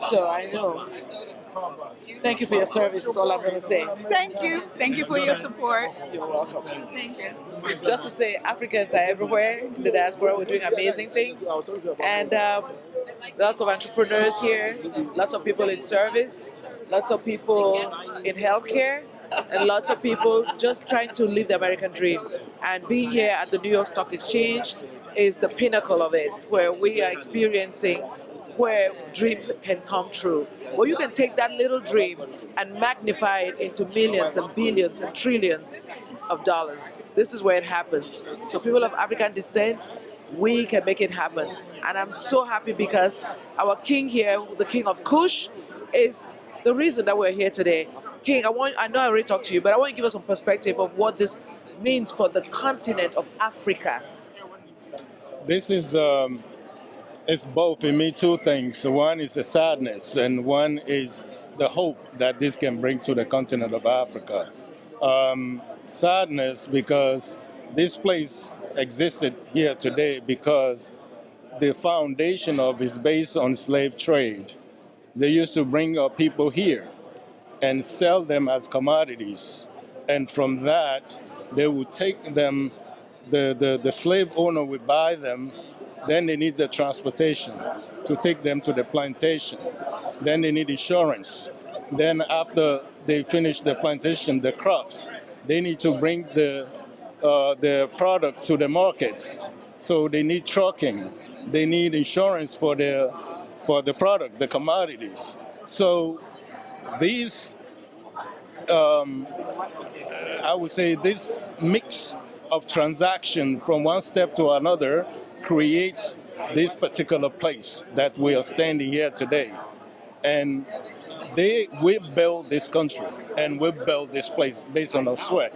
So I know. Thank you for your service, is all I'm going to say. Thank you. Thank you for your support. You're welcome. Thank you. Just to say, Africans are everywhere in the diaspora. We're doing amazing things. And lots of entrepreneurs here, lots of people in service, lots of people in healthcare, and lots of people just trying to live the American dream. And being here at the New York Stock Exchange is the pinnacle of it, where we are experiencing where dreams can come true. Where you can take that little dream and magnify it into millions and billions and trillions of dollars. This is where it happens. So people of African descent, we can make it happen. And I'm so happy because our king here, the king of Kush, is the reason that we're here today. King, I know I already talked to you, but I want you to give us some perspective of what this means for the continent of Africa. This is it's both in me two things. One is the sadness, and one is the hope that this can bring to the continent of Africa. Sadness because this place existed here today because the foundation of it is based on slave trade. They used to bring our people here and sell them as commodities. And from that, they would take them, the slave owner would buy them, then they need the transportation to take them to the plantation. Then they need insurance. Then after they finish the plantation, the crops, they need to bring the product to the markets. So they need trucking. They need insurance for the product, the commodities. So these, I would say this mix of transaction from one step to another creates this particular place that we are standing here today. And we built this country and we built this place based on our sweat.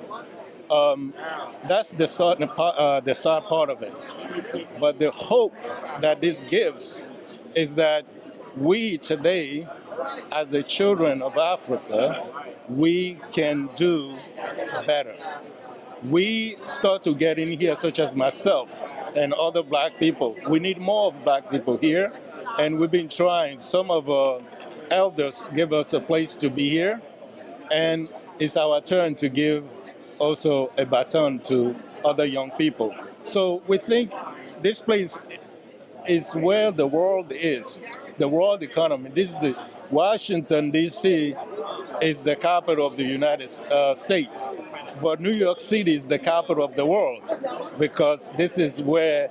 That's the sad part of it. But the hope that this gives is that we today, as the children of Africa, we can do better. We start to get in here, such as myself and other black people. We need more of black people here, and we've been trying. Some of our elders give us a place to be here, and it's our turn to give also a baton to other young people. So we think this place is where the world is, the world economy. This is the Washington, D.C. is the capital of the United States. But New York City is the capital of the world because this is where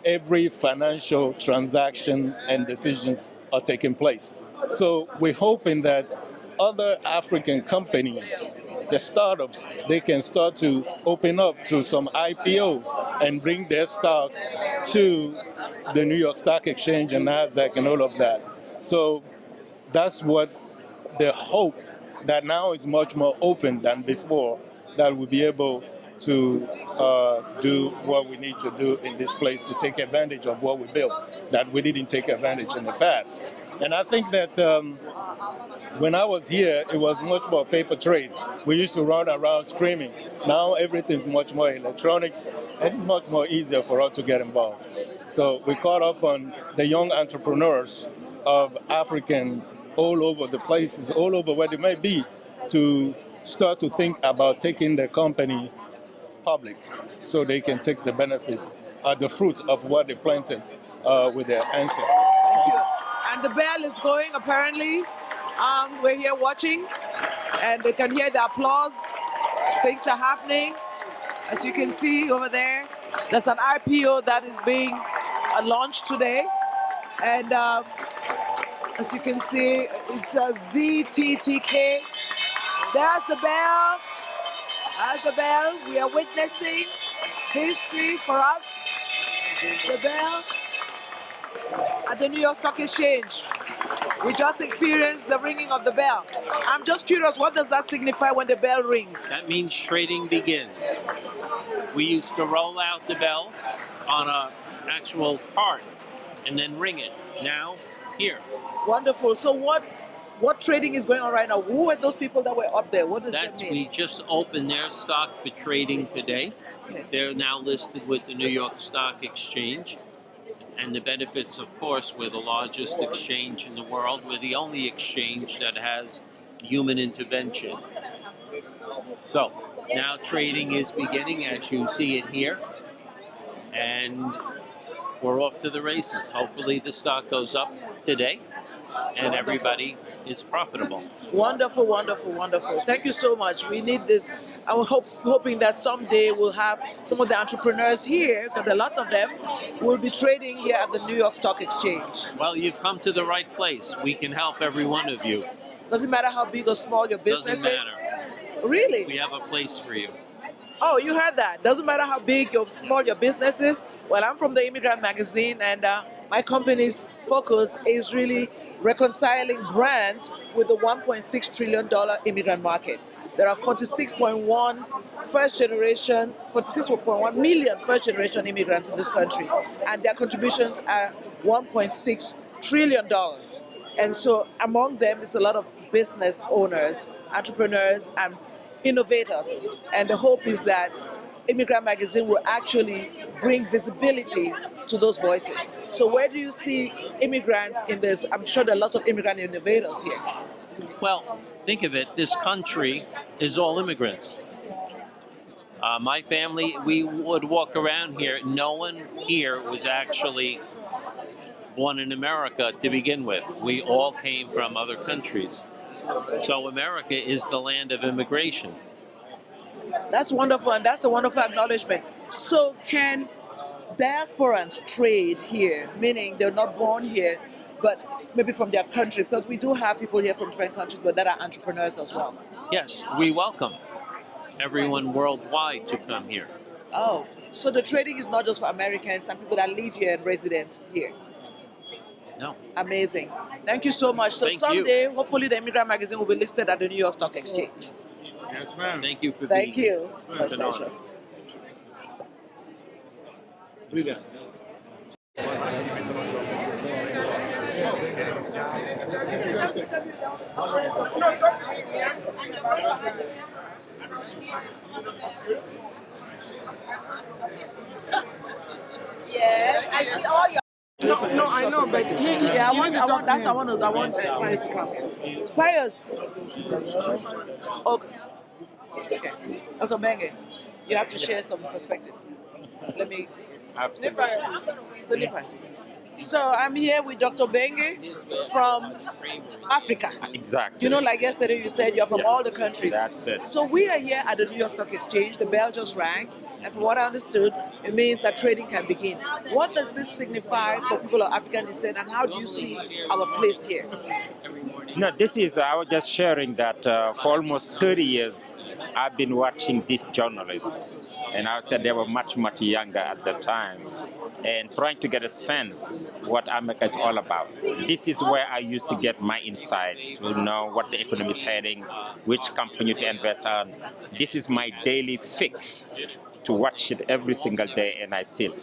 every financial transaction and decisions are taking place. So we're hoping that other African companies, the startups, they can start to open up to some IPOs and bring their stocks to the New York Stock Exchange and NASDAQ and all of that. So that's what the hope that now is much more open than before, that we'll be able to do what we need to do in this place to take advantage of what we built that we didn't take advantage in the past. And I think that when I was here, it was much more paper trade. We used to run around screaming. Now everything's much more electronics, and it's much more easier for us to get involved. So we caught up on the young entrepreneurs of African all over the places, all over where they may be, to start to think about taking their company public so they can take the benefits, the fruit of what they planted with their ancestors. Thank you. And the bell is going, apparently. We're here watching, and they can hear the applause. Things are happening. As you can see over there, there's an IPO that is being launched today. And as you can see, it's a ZTTK. There's the bell. There's the bell. We are witnessing history for us. The bell at the New York Stock Exchange. We just experienced the ringing of the bell. I'm just curious, what does that signify when the bell rings? That means trading begins. We used to roll out the bell on an actual cart and then ring it. Now, here. Wonderful. So what trading is going on right now? Who are those people that were up there? What does that mean? We just opened their stock for trading today. Okay. They're now listed with the New York Stock Exchange. And the benefits, of course, we're the largest exchange in the world. We're the only exchange that has human intervention. So now trading is beginning, as you see it here. And we're off to the races. Hopefully the stock goes up today and everybody is profitable. Wonderful, wonderful, wonderful. Thank you so much. We need this. I'm hoping that someday we'll have some of the entrepreneurs here, because a lot of them will be trading here at the New York Stock Exchange. Well, you've come to the right place. We can help every one of you. Doesn't matter how big or small your business Doesn't is. matter. Really? We have a place for you. Oh, you heard that. Doesn't matter how big or small your business is. Well, I'm from the Immigrant Magazine, and my company's focus is really reconciling brands with the $1.6 trillion immigrant market. There are 46.1 million first-generation immigrants in this country, and their contributions are $1.6 trillion. And so among them is a lot of business owners, entrepreneurs, and innovators. And the hope is that Immigrant Magazine will actually bring visibility to those voices. So where do you see immigrants in this? I'm sure there are lots of immigrant innovators here. Well, think of it, this country is all immigrants. My family, we would walk around here, no one here was actually born in America to begin with. We all came from other countries. So America is the land of immigration. That's wonderful, and that's a wonderful acknowledgement. So can diasporans trade here, meaning they're not born here, but maybe from their country? Because we do have people here from different countries, but that are entrepreneurs as well. Yes, we welcome everyone worldwide to come here. Oh, so the trading is not just for Americans and people that live here and residents here. No. Amazing. Thank you so much. So Thank someday, you. hopefully the Immigrant Magazine will be listed at the New York Stock Exchange. Yes, ma'am. Thank you for Thank being you. here. My It's an pleasure. honor. No, talk to him. Yes. Yes, I see all your. No, I know, but Yeah, I want Pius to come. Pius. Okay. Dr. Benge, you have to share some perspective. Let me. Absolutely. So, So I'm here with Dr. Benge from Africa. Exactly. You know, like yesterday you said you're from all the countries. That's it. So we are here at the New York Stock Exchange. The bell just rang. And from what I understood, it means that trading can begin. What does this signify for people of African descent, and how do you see our place here? No, this is, I was just sharing that for almost 30 years, I've been watching these journalists. And I said they were much, much younger at the time. And trying to get a sense what America is all about. This is where I used to get my insight to know what the economy is heading, which company to invest on. This is my daily fix to watch it every single day, and I see it.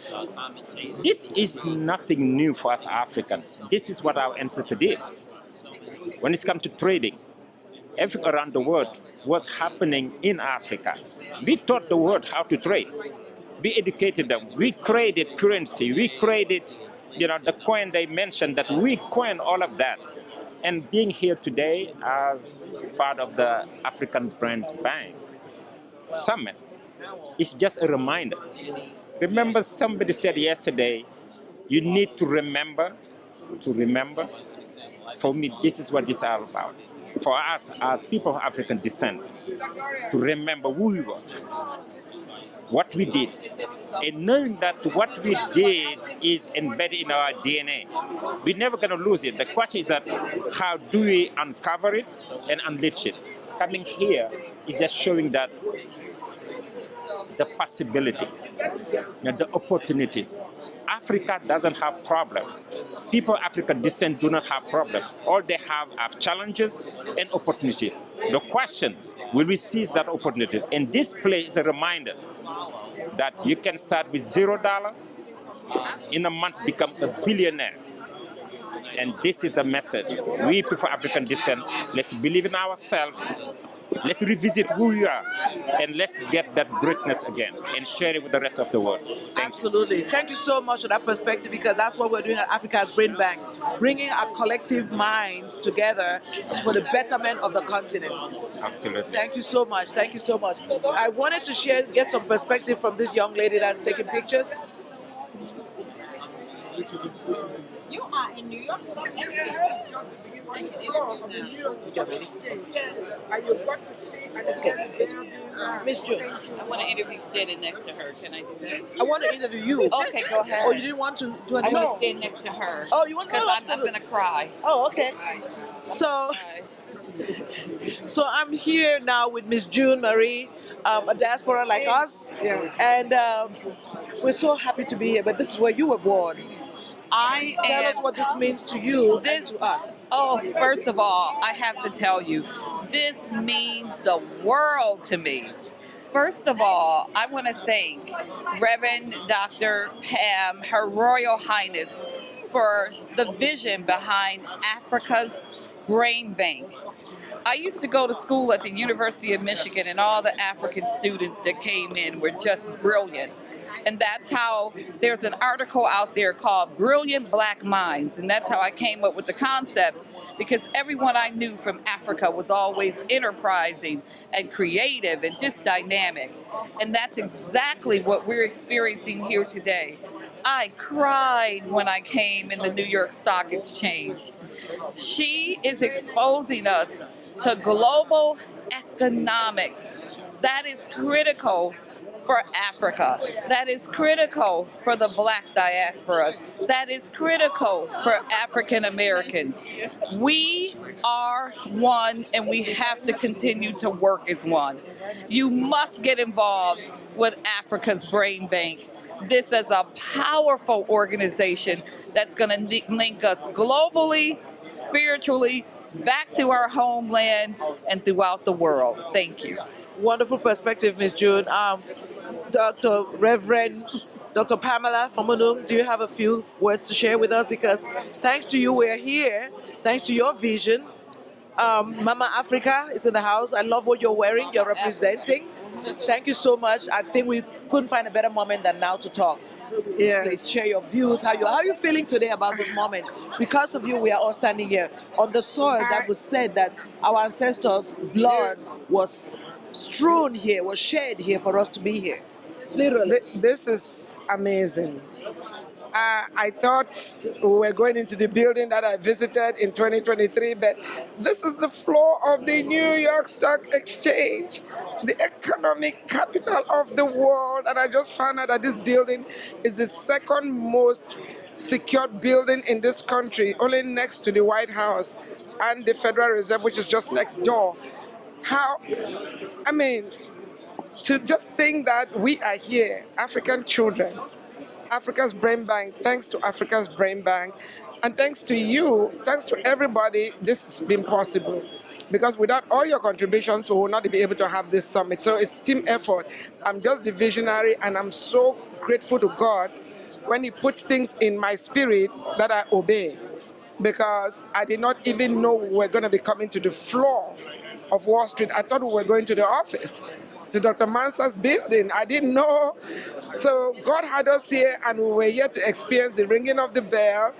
This is nothing new for us Africans. This is what our ancestors did. When it comes to trading, everything around the world was happening in Africa. We taught the world how to trade. We educated them. We created currency. We created, the coin they mentioned, that we coined all of that. And being here today as part of the African Brands Bank Summit is just a reminder. Remember, somebody said yesterday, you need to remember. For me, this is what it's all about. For us, as people of African descent, to remember who we were, what we did, and knowing that what we did is embedded in our DNA. We're never going to lose it. The question is that how do we uncover it and unleash it? Coming here is just showing that the possibility, the opportunities. Africa doesn't have problem. People of African descent do not have problem. All they have are challenges and opportunities. The question, will we seize that opportunity? And this play is a reminder that you can start with $0, in a month become a billionaire. And this is the message. We people of African descent, let's believe in ourselves. Let's revisit who we are, and let's get that greatness again and share it with the rest of the world. Absolutely. Thank you so much for that perspective, because that's what we're doing at Africa's Brain Bank, bringing our collective minds together for the betterment of the continent. Absolutely. Thank you so much. Thank you so much. I wanted to get some perspective from this young lady that's taking pictures. You are in New York City. This is just the beginning of the floor of the New York Stock Exchange. And you've got to see and Miss June. I want to interview standing next to her. Can I do that? I want to interview you. Okay, go ahead. Oh, you didn't want to do I anything? want to stand next to her. Oh, you want to? Because I'm going to cry. Oh, okay. So I'm here now with Miss June Marie, a diaspora like us, and we're so happy to be here. But this is where you were born. Tell us what this means to you and to us. Oh, first of all, I have to tell you, this means the world to me. First of all, I want to thank Reverend Dr. Pam, Her Royal Highness, for the vision behind Africa's Brain Bank. I used to go to school at the University of Michigan, and all the African students that came in were just brilliant. And that's how there's an article out there called Brilliant Black Minds. And that's how I came up with the concept, because everyone I knew from Africa was always enterprising and creative and just dynamic. And that's exactly what we're experiencing here today. I cried when I came in the New York Stock Exchange. She is exposing us to global economics. That is critical for Africa. That is critical for the Black diaspora. That is critical for African Americans. We are one, and we have to continue to work as one. You must get involved with Africa's Brain Bank. This is a powerful organization that's going to link us globally, spiritually, back to our homeland and throughout the world. Thank you. Wonderful perspective, Ms. June. Reverend Dr. Pamela from Munung, do you have a few words to share with us? Because thanks to you, we're here. Thanks to your vision. Mama Africa is in the house. I love what you're wearing. You're representing. Thank you so much. I think we couldn't find a better moment than now to talk. Yeah. Please share your views. How are you feeling today about this moment? Because of you, we are all standing here on the soil that was said that our ancestors' blood was strewn here, was shed here for us to be here. Literally. This is amazing. I thought we were going into the building that I visited in 2023, but this is the floor of the New York Stock Exchange, the economic capital of the world. And I just found out that this building is the second most secured building in this country, only next to the White House and the Federal Reserve, which is just next door. To just think that we are here, African children, Africa's Brain Bank, thanks to Africa's Brain Bank, and thanks to you, thanks to everybody, this has been possible. Because without all your contributions, we will not be able to have this summit. So it's team effort. I'm just the visionary, and I'm so grateful to God when He puts things in my spirit that I obey. Because I did not even know we were going to be coming to the floor of Wall Street. I thought we were going to the office, to Dr. Mansa's building. I didn't know. So God had us here, and we were here to experience the ringing of the bell.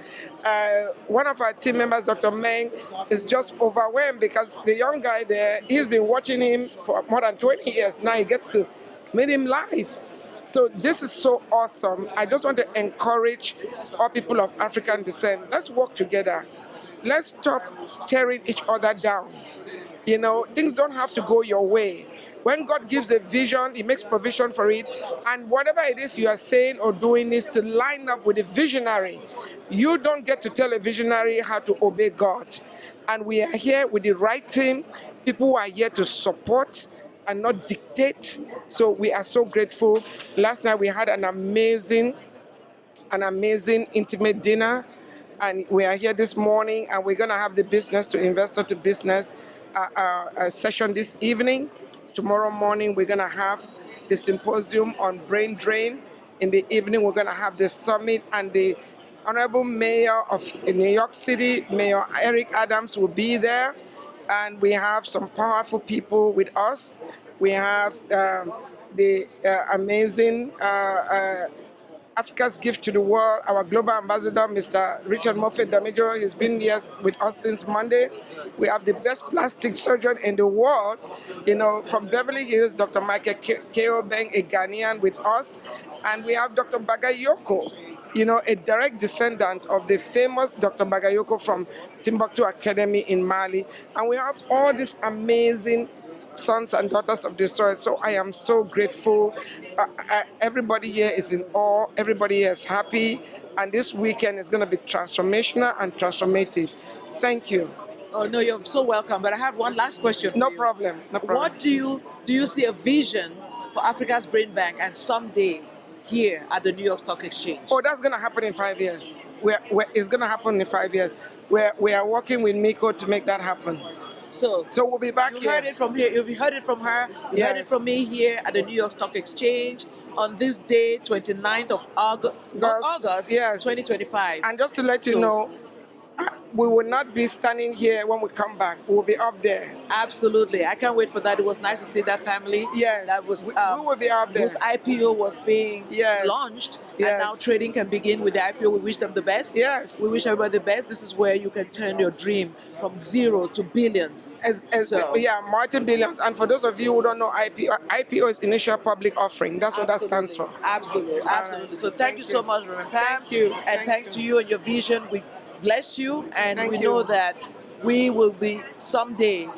One of our team members, Dr. Meng, is just overwhelmed because the young guy there, he's been watching him for more than 20 years. Now he gets to meet him live. So this is so awesome. I just want to encourage all people of African descent. Let's work together. Let's stop tearing each other down. You know, things don't have to go your way. When God gives a vision, He makes provision for it. And whatever it is you are saying or doing is to line up with a visionary. You don't get to tell a visionary how to obey God. And we are here with the right team, people who are here to support and not dictate. So we are so grateful. Last night we had an amazing an amazing, intimate dinner. And we are here this morning, and we're going to have the business to investor to business session this evening. Tomorrow morning, we're going to have the symposium on brain drain. In the evening, we're going to have the summit, and the Honorable Mayor of New York City, Mayor Eric Adams, will be there. And we have some powerful people with us. We have the amazing Africa's Gift to the World, our global ambassador, Mr. Richard Moffett Damidro. He's been here with us since Monday. We have the best plastic surgeon in the world, from Beverly Hills, Dr. Michael Keobeng, a Ghanaian, with us. And we have Dr. Bagayoko, a direct descendant of the famous Dr. Bagayoko from Timbuktu Academy in Mali. And we have all these amazing sons and daughters of the soil. So I am so grateful. Everybody here is in awe. Everybody here is happy. And this weekend is going to be transformational and transformative. Thank you. Oh no, you're so welcome. But I have one last question. No problem. No problem. What do you see a vision for Africa's Brain Bank and someday here at the New York Stock Exchange? Oh, that's going to happen in 5 years. It's going to happen in 5 years. We are working with Miko to make that happen. So we'll be back here. Heard it from here. You've heard it from her. You heard it from me here at the New York Stock Exchange on this day, 29th of August, yes. 2025. And just to let you know, we will not be standing here when we come back. We will be up there. Absolutely. I can't wait for that. It was nice to see that family. Yes. That was, we will be up there. Whose IPO was being launched. Yes. And now trading can begin with the IPO. We wish them the best. Yes. We wish everybody the best. This is where you can turn your dream from zero to billions. Multi-billions. And for those of you who don't know IPO is initial public offering. That's what that stands for. Absolutely. Absolutely. So thank you so much, Reverend Pam. Thank you. And thanks to you and your vision. We bless you, and we know that we will be someday,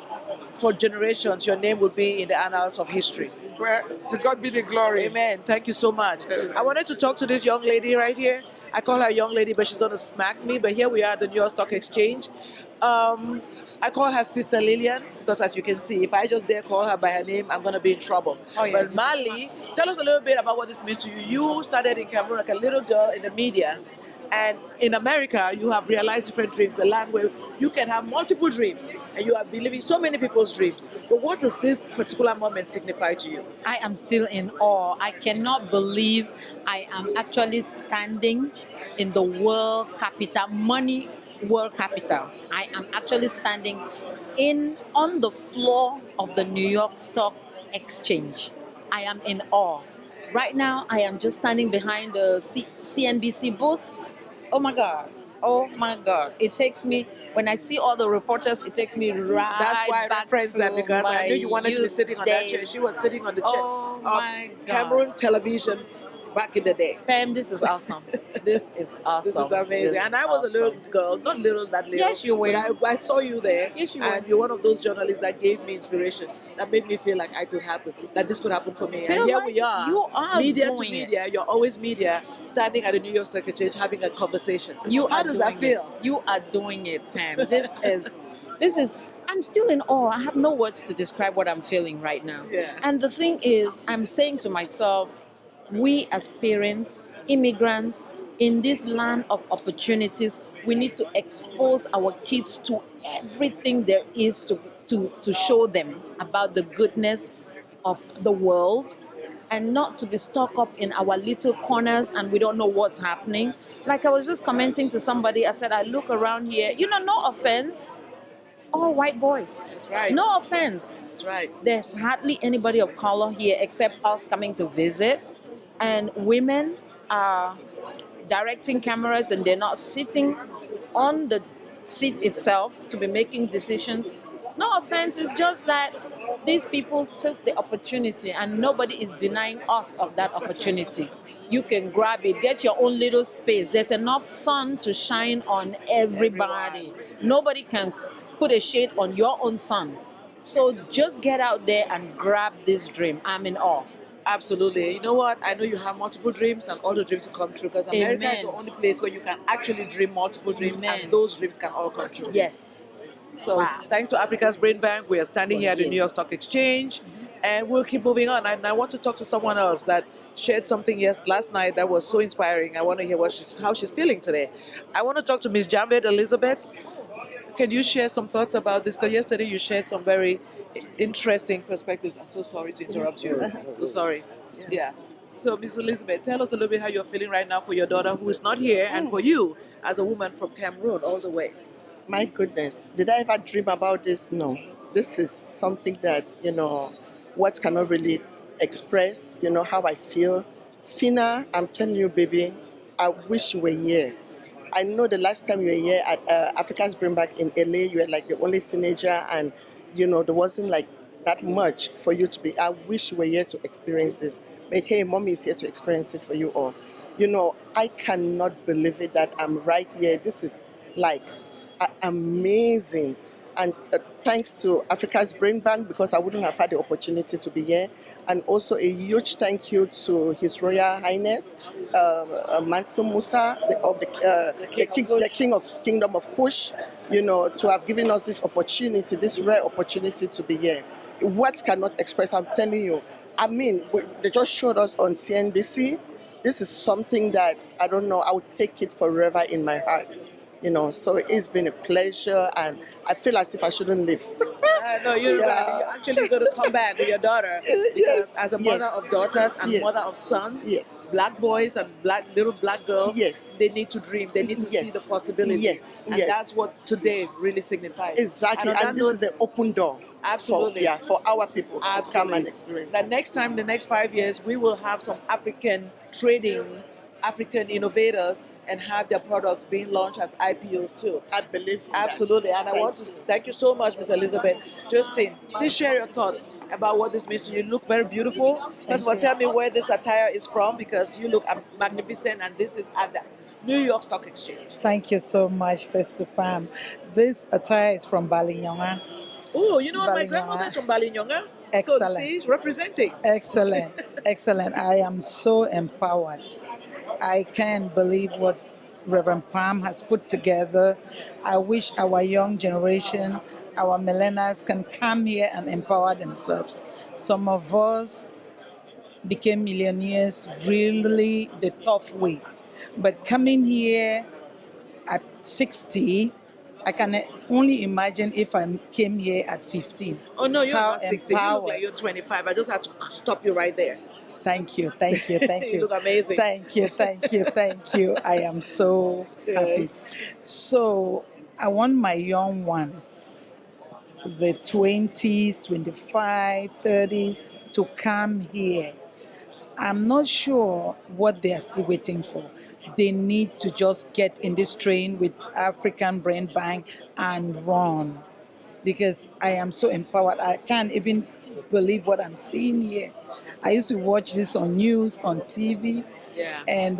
for generations, your name will be in the annals of history. Well, to God be the glory. Amen. Thank you so much. I wanted to talk to this young lady right here. I call her a young lady, but she's going to smack me. But here we are at the New York Stock Exchange. I call her Sister Lillian because, as you can see, if I just dare call her by her name, I'm going to be in trouble. Oh, yeah. But Mali, tell us a little bit about what this means to you. You started in Cameroon like a little girl in the media. And in America, you have realized different dreams, a land where you can have multiple dreams, and you are believing so many people's dreams. But what does this particular moment signify to you? I am still in awe. I cannot believe I am actually standing in the world capital, money world capital. I am actually standing on the floor of the New York Stock Exchange. I am in awe. Right now, I am just standing behind the CNBC booth. Oh my God. Oh my God. It takes me, when I see all the reporters, it takes me right That's why I back referenced that, because I knew you wanted to be sitting on that chair. She was sitting on the chair. Oh my God. Cameroon television back in the day. Pam, this is awesome. This is awesome. This is amazing. And I was a little girl, not little, that little. Yes, you were. But I saw you there. Yes, you were. And you're one of those journalists that gave me inspiration, that made me feel like I could happen, that this could happen for me. Feel and here like we are. you are media to doing it. media. You're always media, standing at the New York Stock Exchange having a conversation. How does that feel? You are doing it, Pam. This is, I'm still in awe. I have no words to describe what I'm feeling right now. Yeah. And the thing is, I'm saying to myself, we as parents, immigrants, in this land of opportunities, we need to expose our kids to everything there is to show them about the goodness of the world, and not to be stuck up in our little corners and we don't know what's happening. Like I was just commenting to somebody, I said, I look around here, no offense, all white boys. That's right. No offense. That's right. There's hardly anybody of color here except us coming to visit. And women are directing cameras, and they're not sitting on the seat itself to be making decisions. No offense, it's just that these people took the opportunity, and nobody is denying us of that opportunity. You can grab it, get your own little space. There's enough sun to shine on everybody. Nobody can put a shade on your own sun. So just get out there and grab this dream. I'm in awe. Absolutely. You know what? I know you have multiple dreams, and all the dreams will come true, because America is the only place where you can actually dream multiple dreams, and those dreams can all come true. Yes. So thanks to Africa's Brain Bank, we are standing here at the New York Stock Exchange, and we'll keep moving on. And I want to talk to someone else that shared something last night that was so inspiring. I want to hear how she's feeling today. I want to talk to Miss Jamed Elizabeth. Can you share some thoughts about this? Because yesterday you shared some very interesting perspectives. I'm so sorry to interrupt you. So sorry. Yeah. So, Miss Elizabeth, tell us a little bit how you're feeling right now for your daughter who is not here and for you as a woman from Cameroon all the way. My goodness, did I ever dream about this? No. This is something that, words cannot really express, how I feel. Fina, I'm telling you, baby, I wish you were here. I know the last time you were here at Africa's Bring Back in LA, you were like the only teenager, and there wasn't like that much for you to be. I wish you were here to experience this. But hey, mommy is here to experience it for you all. I cannot believe it that I'm right here. This is like amazing. And thanks to Africa's Brain Bank, because I wouldn't have had the opportunity to be here. And also a huge thank you to His Royal Highness, Mansa Musa, the King of Kingdom of Kush, to have given us this opportunity, this rare opportunity to be here. Words cannot express, I'm telling you. I mean, they just showed us on CNBC. This is something that, I don't know, I would take it forever in my heart. So it's been a pleasure, and I feel as if I shouldn't leave. No, you're actually going to come back with your daughter. Because as a mother of daughters and mother of sons, black boys and little black girls, they need to dream. They need to see the possibilities. And that's what today really signifies. Exactly, and this is an open door. Absolutely. For our people to come and experience. The next time, the next 5 years, we will have some African trading, African innovators, and have their products being launched as IPOs too. I believe in absolutely. That. And I want to thank you so much, Ms. Elizabeth. Justin, please share your thoughts about what this means to you. You look very beautiful. First of all, tell me where this attire is from, because you look magnificent, and this is at the New York Stock Exchange. Thank you so much, Sister Pam. This attire is from Balinyonga. Oh, you know what? My grandmother is from Balinyonga. Excellent. So see, representing. Excellent. Excellent. I am so empowered. I can't believe what Reverend Pam has put together. I wish our young generation, our millennials, can come here and empower themselves. Some of us became millionaires really the tough way. But coming here at 60, I can only imagine if I came here at 15. Oh no, you're How not 60. You look like you're 25. I just had to stop you right there. Thank you, thank you, thank you. You look amazing. Thank you, thank you, thank you. I am so happy. So I want my young ones, the 20s, 25, 30s, to come here. I'm not sure what they are still waiting for. They need to just get in this train with African Brain Bank and run, because I am so empowered. I can't even believe what I'm seeing here. I used to watch this on news, on TV, and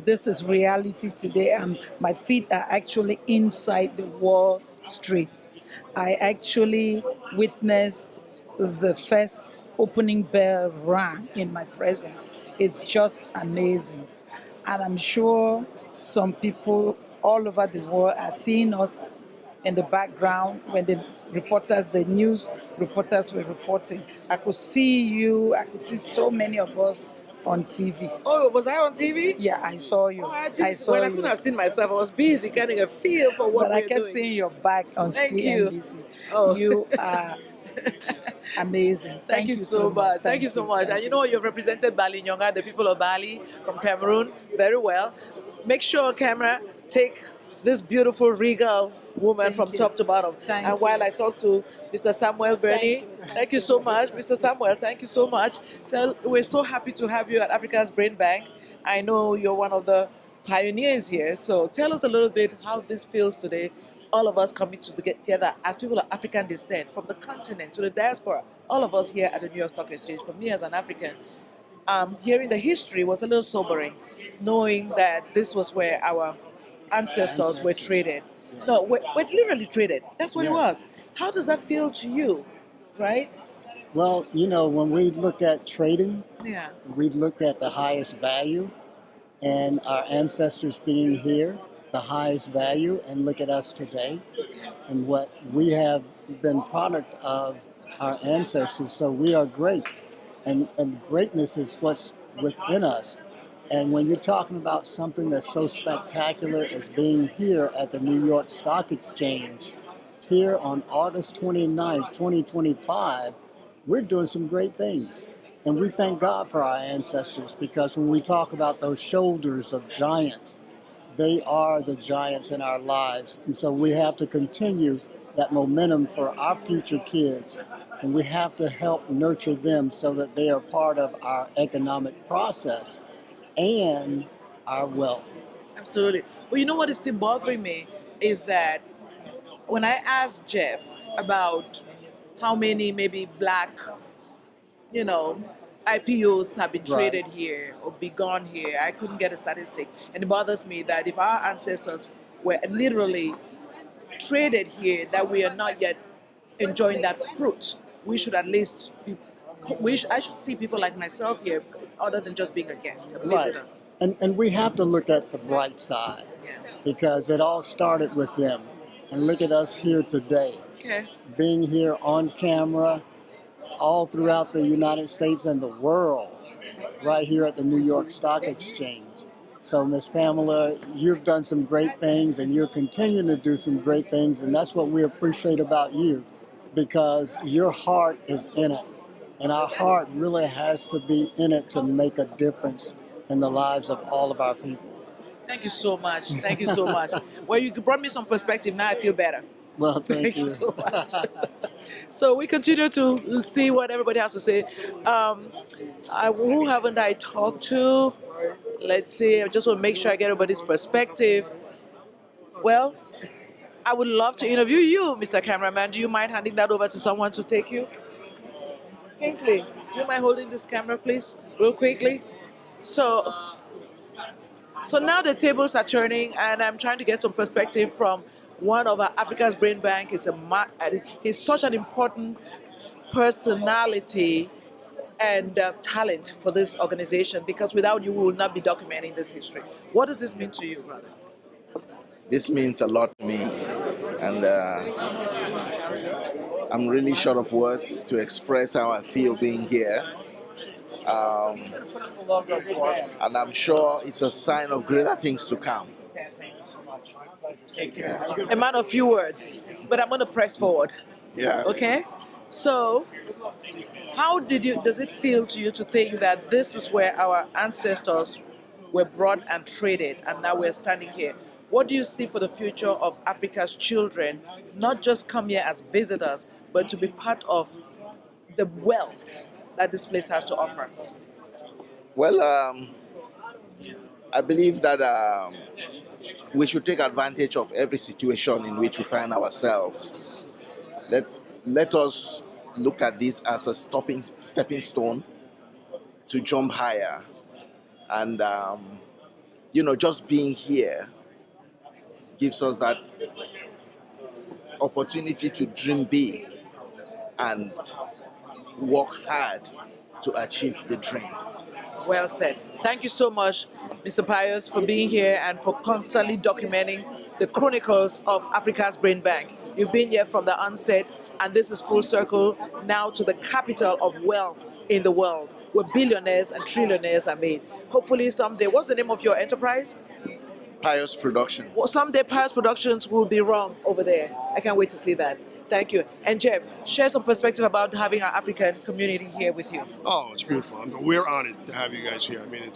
this is reality today. My feet are actually inside the Wall Street. I actually witnessed the first opening bell rang in my presence. It's just amazing. And I'm sure some people all over the world are seeing us in the background when the news reporters were reporting. I could see you, I could see so many of us on TV. Oh, was I on TV? Yeah, I saw you. Oh, I saw well, you. I couldn't have seen myself. I was busy getting a feel for what But I we're kept doing. seeing your back on Thank CNBC. You. Oh. You are amazing. Thank you so much. Thank you so much. And you know, you've represented Balinyonga, the people of Bali from Cameroon, very well. Make sure, camera, take this beautiful regal woman from top to bottom. And while I talk to Mr. Samuel Bernie, thank you so much. Mr. Samuel, thank you so much. So we're so happy to have you at Africa's Brain Bank. I know you're one of the pioneers here. So tell us a little bit how this feels today, all of us coming together as people of African descent, from the continent to the diaspora, all of us here at the New York Stock Exchange. For me as an African, hearing the history was a little sobering, knowing that this was where our ancestors were traded. Yes. No, we're literally traded. That's what it was. How does that feel to you, right? Well, when we look at trading, we look at the highest value, and our ancestors being here, the highest value, and look at us today and what we have been product of our ancestors. So we are great, and greatness is what's within us. And when you're talking about something that's so spectacular as being here at the New York Stock Exchange, here on August 29th, 2025, we're doing some great things. And we thank God for our ancestors, because when we talk about those shoulders of giants, they are the giants in our lives. And so we have to continue that momentum for our future kids. And we have to help nurture them so that they are part of our economic process and our wealth. Absolutely. But you know what is still bothering me is that when I asked Jeff about how many maybe black, you know, IPOs have been Right. traded here or be gone here, I couldn't get a statistic. And it bothers me that if our ancestors were literally traded here, that we are not yet enjoying that fruit. We should at least be, I should see people like myself here other than just being a guest, a Right. visitor. And we have to look at the bright side, because it all started with them. And look at us here today, Okay. being here on camera all throughout the United States and the world, right here at the New York Stock Exchange. So, Miss Pamela, you've done some great things, and you're continuing to do some great things, and that's what we appreciate about you, because your heart is in it. And our heart really has to be in it to make a difference in the lives of all of our people. Thank you so much. Thank you so much. Well, you brought me some perspective. Now I feel better. Well, thank you you. so much. So we continue to see what everybody has to say. Who haven't I talked to? Let's see. I just want to make sure I get everybody's perspective. Well, I would love to interview you, Mr. Cameraman. Do you mind handing that over to someone to take you? Kingsley, do you mind holding this camera, please, real quickly? So now the tables are turning, and I'm trying to get some perspective from one of our Africa's Brain Bank. He's such an important personality and talent for this organization, because without you, we will not be documenting this history. What does this mean to you, brother? This means a lot to me, and I'm really short of words to express how I feel being here. And I'm sure it's a sign of greater things to come. A man of few words, but I'm going to press forward. Yeah. Okay? So, how does it feel to you to think that this is where our ancestors were brought and traded, and now we're standing here? What do you see for the future of Africa's children, not just come here as visitors, but to be part of the wealth that this place has to offer? Well, I believe that we should take advantage of every situation in which we find ourselves. Let us look at this as a stepping stone to jump higher. And, just being here gives us that opportunity to dream big and work hard to achieve the dream. Well said. Thank you so much, Mr. Pius, for being here and for constantly documenting the chronicles of Africa's Brain Bank. You've been here from the onset, and this is full circle now to the capital of wealth in the world, where billionaires and trillionaires are made. Hopefully someday, what's the name of your enterprise? Pius Productions. Well, someday Pius Productions will be wrong over there. I can't wait to see that. Thank you. And Jeff, share some perspective about having our African community here with you. Oh, it's beautiful. We're honored to have you guys here. I mean,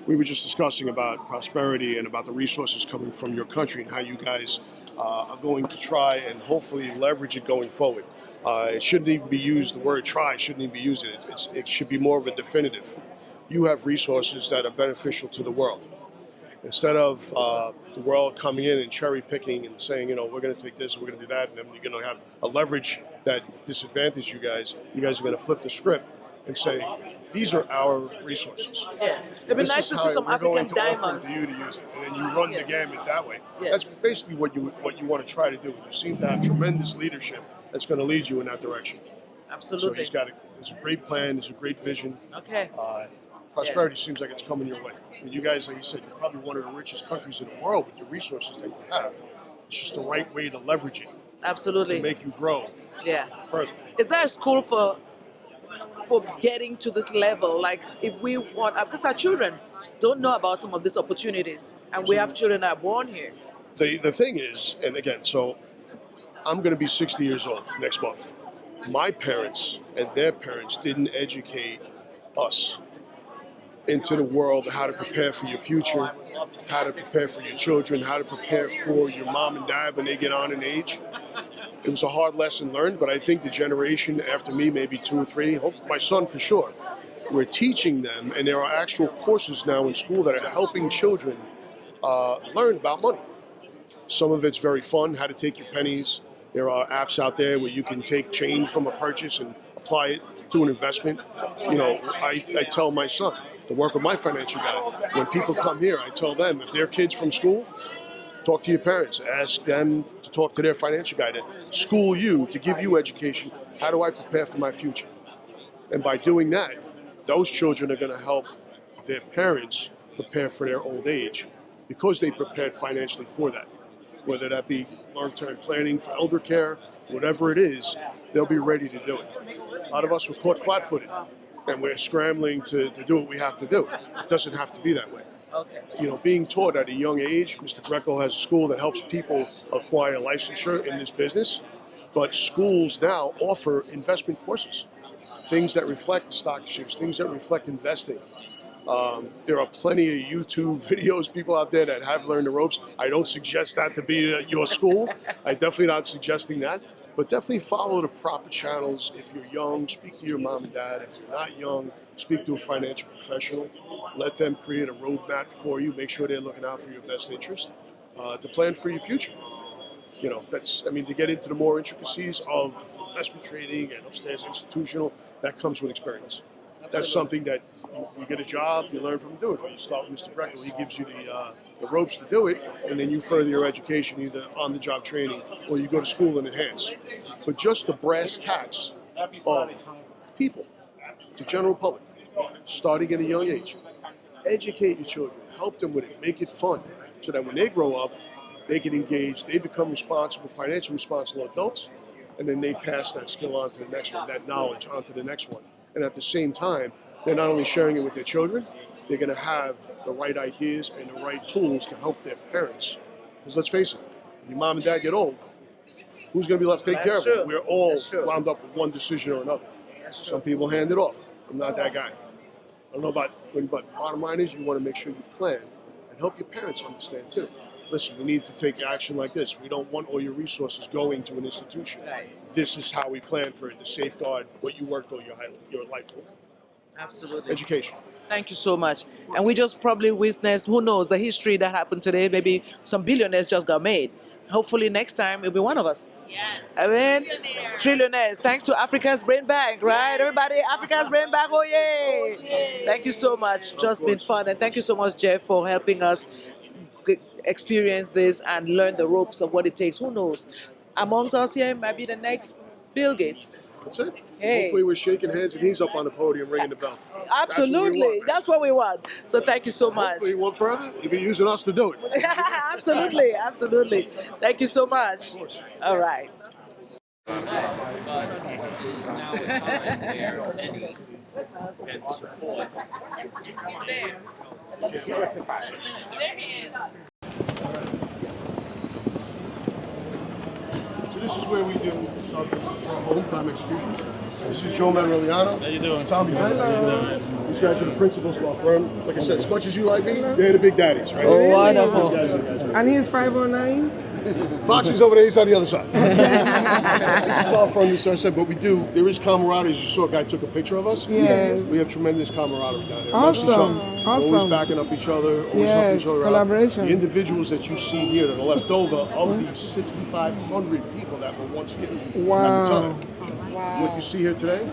we were just discussing about prosperity and about the resources coming from your country and how you guys are going to try and hopefully leverage it going forward. It shouldn't even be used, the word try shouldn't even be used. It should be more of a definitive. You have resources that are beneficial to the world. Instead of the world coming in and cherry picking and saying, we're going to take this, we're going to do that, and then you're going to have a leverage that disadvantage you guys are going to flip the script and say, these are our resources. Yes. It'd be nice to see some African diamonds. You to use it, and then you run the gamut that way. Yes. That's basically what you want to try to do. You seem to have tremendous leadership that's going to lead you in that direction. Absolutely. So there's a great plan, there's a great vision. Okay. Prosperity seems like it's coming your way. I mean, you guys, like you said, you're probably one of the richest countries in the world with the resources that you have. It's just the right way to leverage it. Absolutely. To make you grow. Yeah. Further. Is there a school for for getting to this level? Like, if we want, because our children don't know about some of these opportunities, and we have children that are born here. The thing is, and again, so I'm going to be 60 years old next month. My parents and their parents didn't educate us into the world of how to prepare for your future, how to prepare for your children, how to prepare for your mom and dad when they get on in age. It was a hard lesson learned, but I think the generation after me, maybe 2 or 3, my son for sure, we're teaching them, and there are actual courses now in school that are helping children learn about money. Some of it's very fun, how to take your pennies. There are apps out there where you can take change from a purchase and apply it to an investment. You know, I tell my son to work with my financial guy. When people come here, I tell them, if they're kids from school, talk to your parents. Ask them to talk to their financial guy to school you, to give you education. How do I prepare for my future? And by doing that, those children are going to help their parents prepare for their old age because they prepared financially for that. Whether that be long-term planning for elder care, whatever it is, they'll be ready to do it. A lot of us were caught flat-footed, and we're scrambling to do what we have to do. It doesn't have to be that way. Okay. You know, being taught at a young age, Mr. Greco has a school that helps people acquire licensure in this business, but schools now offer investment courses, things that reflect the stock exchange, things that reflect investing. There are plenty of YouTube videos, people out there that have learned the ropes. I don't suggest that to be your school. I'm definitely not suggesting that. But definitely follow the proper channels. If you're young, speak to your mom and dad. If you're not young, speak to a financial professional. Let them create a roadmap for you. Make sure they're looking out for your best interest to plan for your future. You know, to get into the more intricacies of investment trading and upstairs institutional, that comes with experience. That's something that you get a job, you learn from doing it. You start with Mr. Greco, he gives you the ropes to do it, and then you further your education either on-the-job training or you go to school and enhance. But just the brass tacks of people, the general public, starting at a young age. Educate your children, help them with it, make it fun, so that when they grow up, they can engage, they become responsible, financially responsible adults, and then they pass that skill on to the next one, that knowledge on to the next one. And at the same time, they're not only sharing it with their children, they're going to have the right ideas and the right tools to help their parents. Because let's face it, when your mom and dad get old, who's going to be left to take care of them? We're all wound up with one decision or another. Some people hand it off. I'm not that guy. I don't know about what, but bottom line is you want to make sure you plan and help your parents understand too. Listen, we need to take action like this. We don't want all your resources going to an institution. This is how we plan for it to safeguard what you worked all your life for. Absolutely. Education. Thank you so much. And we just probably witnessed, who knows, the history that happened today. Maybe some billionaires just got made. Hopefully next time it'll be one of us. Yes. I mean, trillionaires. Thanks to Africa's Brain Bank, right? Everybody, Africa's Brain Bank, oh yay! Thank you so much. Just been fun. And thank you so much, Jeff, for helping us experience this and learn the ropes of what it takes. Who knows? Amongst us here might be the next Bill Gates. That's it. Hey. Hopefully we're shaking hands and he's up on the podium ringing the bell. Absolutely. That's what we want. So thank you so much. Hopefully you want further, you'll be using us to do it. Absolutely. Absolutely. Thank you so much. All right. So this is where we do home prime execution. This is Joe Manueliano. How you doing? Tommy Bennett. These guys are the principals of our firm. Like I said, as much as you like me, they're the big daddies, right? Oh, wonderful. These guys are the guys, right? And he's 509? Foxy's over there, he's on the other side. This is all from this said, but we do, there is camaraderie. As you saw, a guy took a picture of us. Yes. We have tremendous camaraderie down there. Awesome. Amongst each other. Awesome. Always backing up each other, always helping each other collaboration. out. The individuals that you see here that are left over of these 6,500 people that were once here at the time. Wow. What you see here today,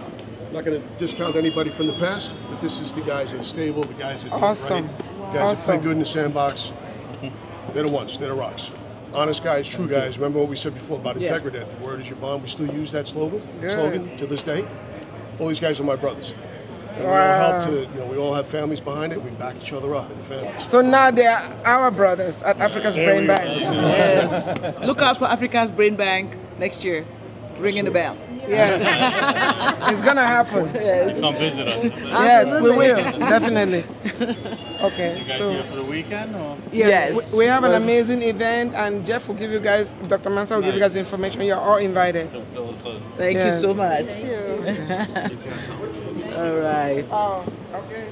I'm not going to discount anybody from the past, but this is the guys that are stable, the guys that do it Awesome. right, the guys that play good in the sandbox. They're the ones, they're the rocks. Honest guys, true guys. Remember what we said before about integrity, the word is your bond. We still use that slogan to this day. All these guys are my brothers. And we all help to, we all have families behind it. We back each other up in the families. So now they are our brothers at Africa's Brain Bank. Yes. Look out for Africa's Brain Bank next year. Ringing the bell. Yes. It's gonna happen. Yes. Come visit us. Yes, we will, definitely. Okay, You guys so here for the weekend or? yes, we have an amazing event, and Jeff will give you guys, Dr. Mansa will give you guys information. You're all invited. Thank you so much. Thank you. All right. Oh, okay.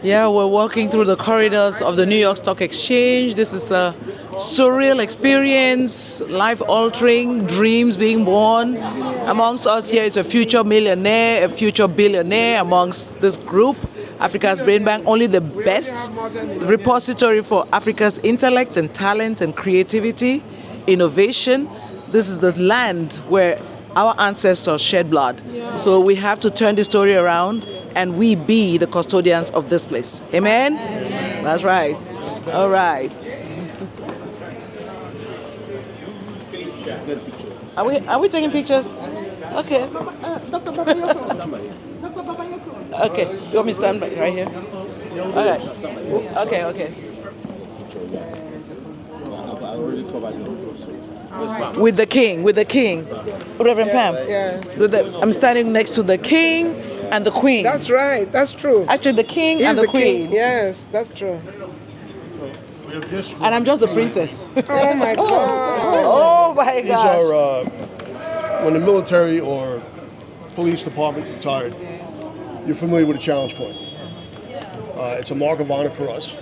Yeah, we're walking through the corridors of the New York Stock Exchange. This is a surreal experience, life-altering, dreams being born. Amongst us here is a future millionaire, a future billionaire amongst this group. Africa's Brain Bank, only the best repository for Africa's intellect and talent and creativity, innovation. This is the land where our ancestors shed blood. So we have to turn this story around and we be the custodians of this place. Amen? That's right. All right. Are we taking pictures? Okay. Okay. You want me to stand right here? All right. Okay, okay. I already covered it. With the king, Reverend Pam. Yes. I'm standing next to the king and the queen. That's right, that's true. Actually, the king He's and the king. queen. Yes, that's true. And I'm just the princess. Oh my God. Oh my These gosh. are, when the military or police department retired, you're familiar with a challenge coin. It's a mark of honor for us.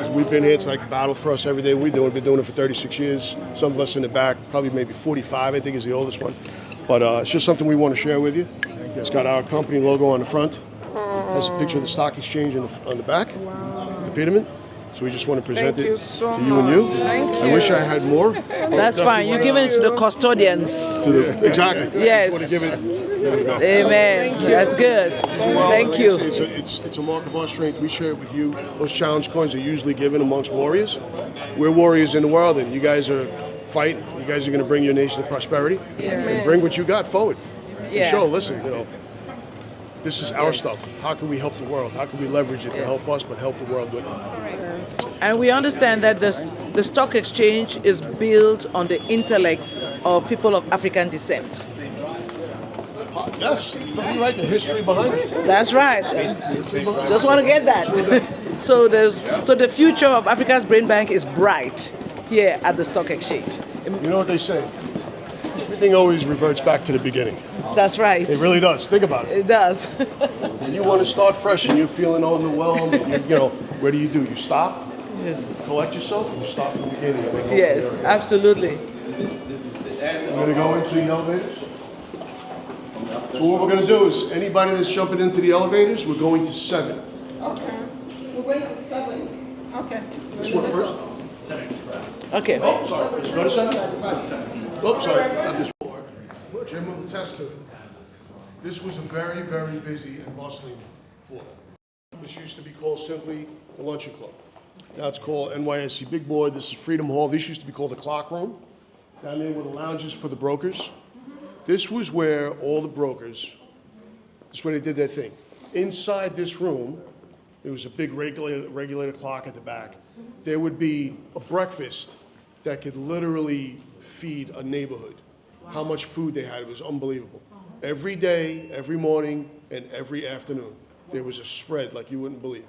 We've been here, it's like a battle for us every day. We've been doing it for 36 years. Some of us in the back, probably maybe 45, I think is the oldest one. But it's just something we want to share with you. It's got our company logo on the front. Has a picture of the stock exchange on the back, the pediment. So we just want to present it to you and you. Thank I wish I had more. That's fine. You're giving it to the custodians. Exactly. Yes. Want to give it. Amen. That's good. Well, Thank like I you. say, it's a mark of our strength. We share it with you. Those challenge coins are usually given amongst warriors. We're warriors in the world, and you guys are fighting. You guys are going to bring your nation to prosperity and bring what you got forward. Yeah. Show, listen, this is our stuff. How can we help the world? How can we leverage it to help us, but help the world with it? And we understand that the stock exchange is built on the intellect of people of African descent. Yes, you right, the history behind it. That's right. Just want to get that. So the future of Africa's Brain Bank is bright here at the stock exchange. You know what they say? Everything always reverts back to the beginning. That's right. It really does. Think about it. It does. When you want to start fresh and you're feeling overwhelmed, what do? You stop, Yes. collect yourself, and you start from the beginning. And then go Yes, from there. absolutely. We're going to go into the elevators. So what we're going to do is, anybody that's jumping into the elevators, we're going to 7. Okay. We're going to 7. Okay. This one first. Okay. Oh, sorry. Let's go to 7. Oh, sorry. Not this floor. Jim will attest to it. This was a very, very busy and bustling floor. This used to be called simply the Luncheon Club. Now it's called NYC Big Board. This is Freedom Hall. This used to be called the Clock Room. Down there were the lounges for the brokers. This was where all the brokers, this is where they did their thing. Inside this room, there was a big regulator clock at the back. There would be a breakfast that could literally feed a neighborhood. How much food they had, it was unbelievable. Every day, every morning, and every afternoon, there was a spread like you wouldn't believe.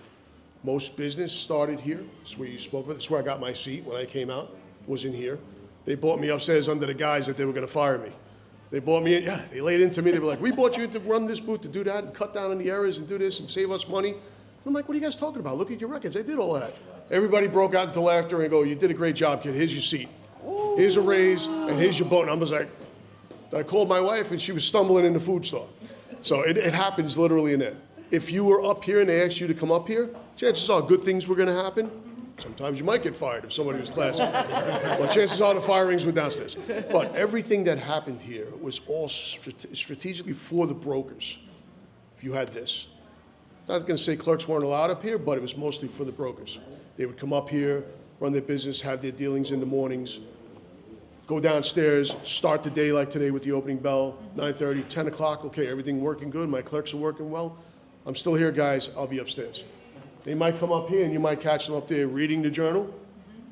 Most business started here. This is where you spoke with. This is where I got my seat when I came out, was in here. They brought me upstairs under the guise that they were going to fire me. They brought me in, they laid into me. They were like, we brought you in to run this booth, to do that, and cut down on the errors, and do this, and save us money. I'm like, what are you guys talking about? Look at your records. I did all of that. Everybody broke out into laughter and go, you did a great job, kid. Here's your seat. Here's a raise, and here's your boat. And I was like, I called my wife, and she was stumbling in the food store. So it happens literally in there. If you were up here and they asked you to come up here, chances are good things were going to happen. Sometimes you might get fired if somebody was classy. But chances are the firings were downstairs. But everything that happened here was all strategically for the brokers. If you had this. I'm not going to say clerks weren't allowed up here, but it was mostly for the brokers. They would come up here, run their business, have their dealings in the mornings, go downstairs, start the day like today with the opening bell, 9:30, 10 o'clock, okay, everything working good, my clerks are working well. I'm still here, guys, I'll be upstairs. They might come up here and you might catch them up there reading the journal,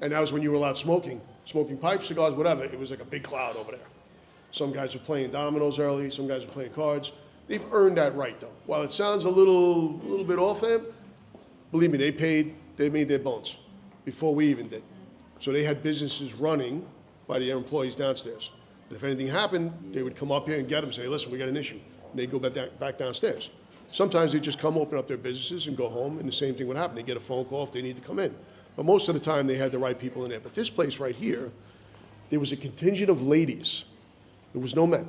and that was when you were allowed smoking pipes, cigars, whatever. It was like a big cloud over there. Some guys were playing dominoes early, some guys were playing cards. They've earned that right, though. While it sounds a little bit off them, believe me, they made their bones before we even did. So they had businesses running by their employees downstairs. And if anything happened, they would come up here and get them, say, listen, we got an issue. And they'd go back downstairs. Sometimes they'd just come open up their businesses and go home, and the same thing would happen. They'd get a phone call if they need to come in. But most of the time, they had the right people in there. But this place right here, there was a contingent of ladies. There was no men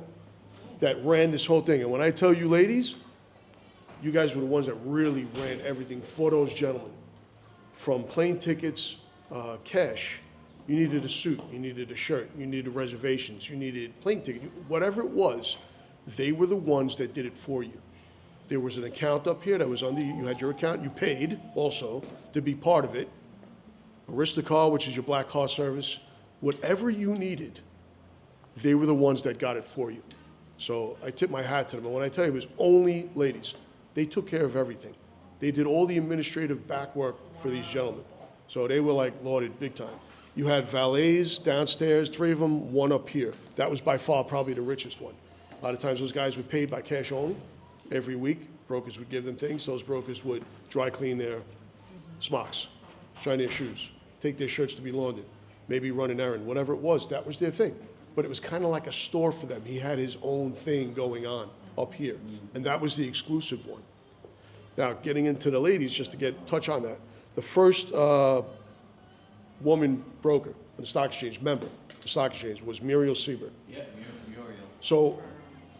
that ran this whole thing. And when I tell you ladies, you guys were the ones that really ran everything for those gentlemen. From plane tickets, cash, you needed a suit, you needed a shirt, you needed reservations, you needed plane ticket, whatever it was, they were the ones that did it for you. There was an account up here that was under you. You had your account. You paid also to be part of it. Aristocar, which is your black car service, whatever you needed, they were the ones that got it for you. So I tip my hat to them. And when I tell you it was only ladies, they took care of everything. They did all the administrative back work for these gentlemen. So they were like lauded big time. You had valets downstairs, 3 of them, 1 up here. That was by far probably the richest one. A lot of times those guys were paid by cash only. Every week, brokers would give them things. Those brokers would dry clean their smocks, shine their shoes, take their shirts to be laundered, maybe run an errand, whatever it was, that was their thing. But it was kind of like a store for them. He had his own thing going on up here, and that was the exclusive one. Now, getting into the ladies, just to touch on that, the first woman broker on the stock exchange, member of the stock exchange, was Muriel Siebert. Yeah, Muriel. So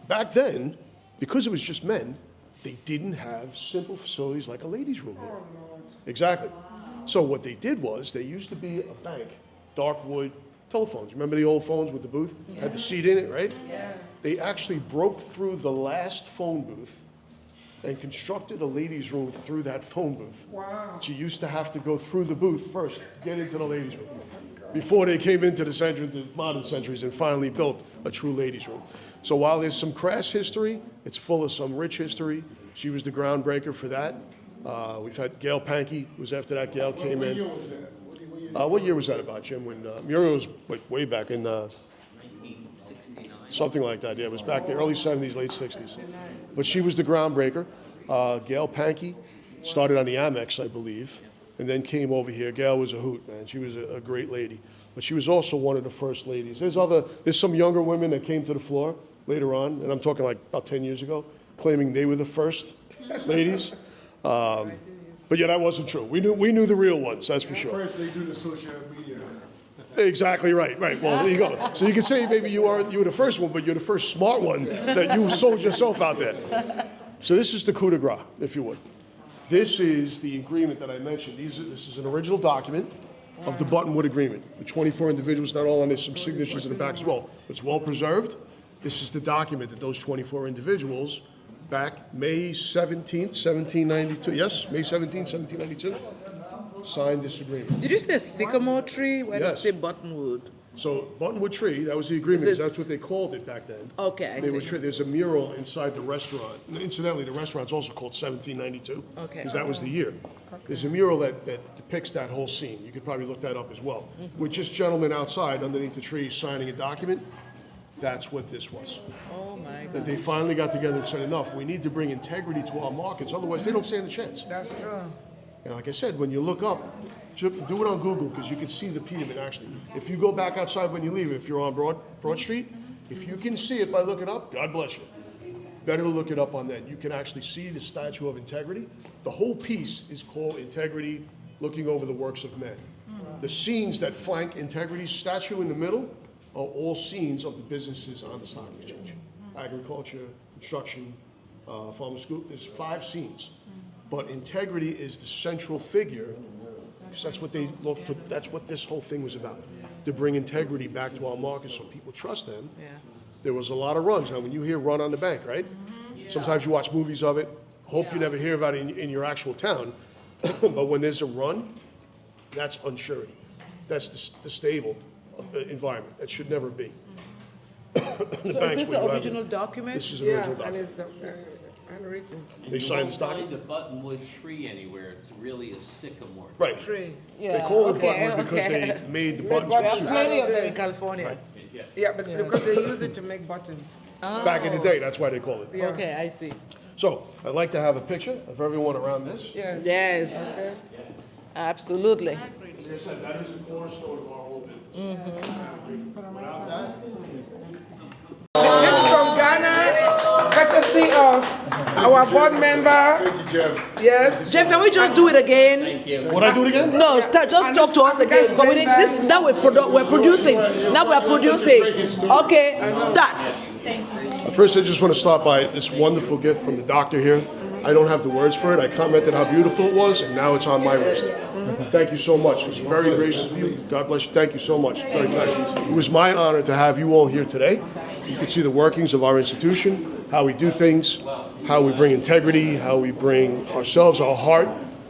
back then, because it was just men, they didn't have simple facilities like a ladies' room here. Exactly. So what they did was, they used to be a bank, dark wood telephones. Remember the old phones with the booth? Yeah. Had the seat in it, right? Yeah. They actually broke through the last phone booth and constructed a ladies' room through that phone booth. Wow. She used to have to go through the booth first, get into the ladies' room, before they came into the modern centuries and finally built a true ladies' room. So while there's some crass history, it's full of some rich history. She was the groundbreaker for that. We've had Gail Pankey, who was after that. Gail came in. What year was that? What year was that about, Jim? When Muriel was way back in 1969. something like that. Yeah, it was back the early 70s, late 60s. But she was the groundbreaker. Gail Pankey started on the Amex, I believe, and then came over here. Gail was a hoot, man. She was a great lady. But she was also one of the first ladies. There's some younger women that came to the floor later on, and I'm talking like about 10 years ago, claiming they were the first ladies. But yeah, that wasn't true. We knew the real ones, that's for sure. First, they do the social media. Exactly right. Well, there you go. So you can say maybe you were the first one, but you're the first smart one that you sold yourself out there. So this is the coup de grace, if you would. This is the agreement that I mentioned. This is an original document of the Buttonwood Agreement. The 24 individuals, not all on there's some signatures in the back as well. But it's well preserved. This is the document that those 24 individuals back May 17th, 1792. Yes, May 17th, 1792, signed this agreement. Did you say sycamore tree? Why Yes. did you say buttonwood? So Buttonwood Tree, that was the agreement. Is it- That's what they called it back then. Okay, I They were see. there's a mural inside the restaurant. Incidentally, the restaurant's also called 1792. Okay. Because that was the year. There's a mural that depicts that whole scene. You could probably look that up as well. With just gentlemen outside underneath the tree signing a document. That's what this was. Oh my That God. they finally got together and said, enough, we need to bring integrity to our markets, otherwise they don't stand a chance. That's true. And like I said, when you look up, do it on Google, because you can see the pyramid actually. If you go back outside when you leave, if you're on Broad Street, if you can see it by looking up, God bless you. Better to look it up on that. You can actually see the Statue of Integrity. The whole piece is called Integrity, Looking Over the Works of Men. The scenes that flank Integrity's statue in the middle are all scenes of the businesses on the stock exchange. Agriculture, construction, pharmaceutical, there's 5 scenes. But Integrity is the central figure, because that's what they look to, that's what this whole thing was about. To bring integrity back to our markets so people trust them. Yeah. There was a lot of runs. Now, when you hear run on the bank, right? Sometimes you watch movies of it, hope you never hear about it in your actual town. But when there's a run, that's unsurety. That's the stable environment. That should never be. The So is banks this where you the have original it. document? This is an original And document. it's handwritten. They signed this You document. won't find a buttonwood tree anywhere. It's really a sycamore. Right. Tree. They call it okay, buttonwood because okay. they made the buttons We with have suits. plenty of them in California. Right. Yeah, because they use it to make buttons. Back in the day, that's why they call it. Yeah. Okay, I see. So I'd like to have a picture of everyone around this. Yes. Yes. Absolutely. Like I said, that is the cornerstone of our whole business. Without that, This is from Ghana, courtesy of our board member. thank you, Jeff. Yes. Jeff, can we just do it again? Would I do it again? No, just talk to us again. But we need this. Now we're producing. Now we're producing. Okay, start. First, I just want to start by this wonderful gift from the doctor here. I don't have the words for it. I commented how beautiful it was, and now it's on my wrist. Thank you so much. It's very gracious of you. God bless you. Thank you so much. Very kind. It was my honor to have you all here today. You can see the workings of our institution, how we do things, how we bring integrity, how we bring ourselves, our heart,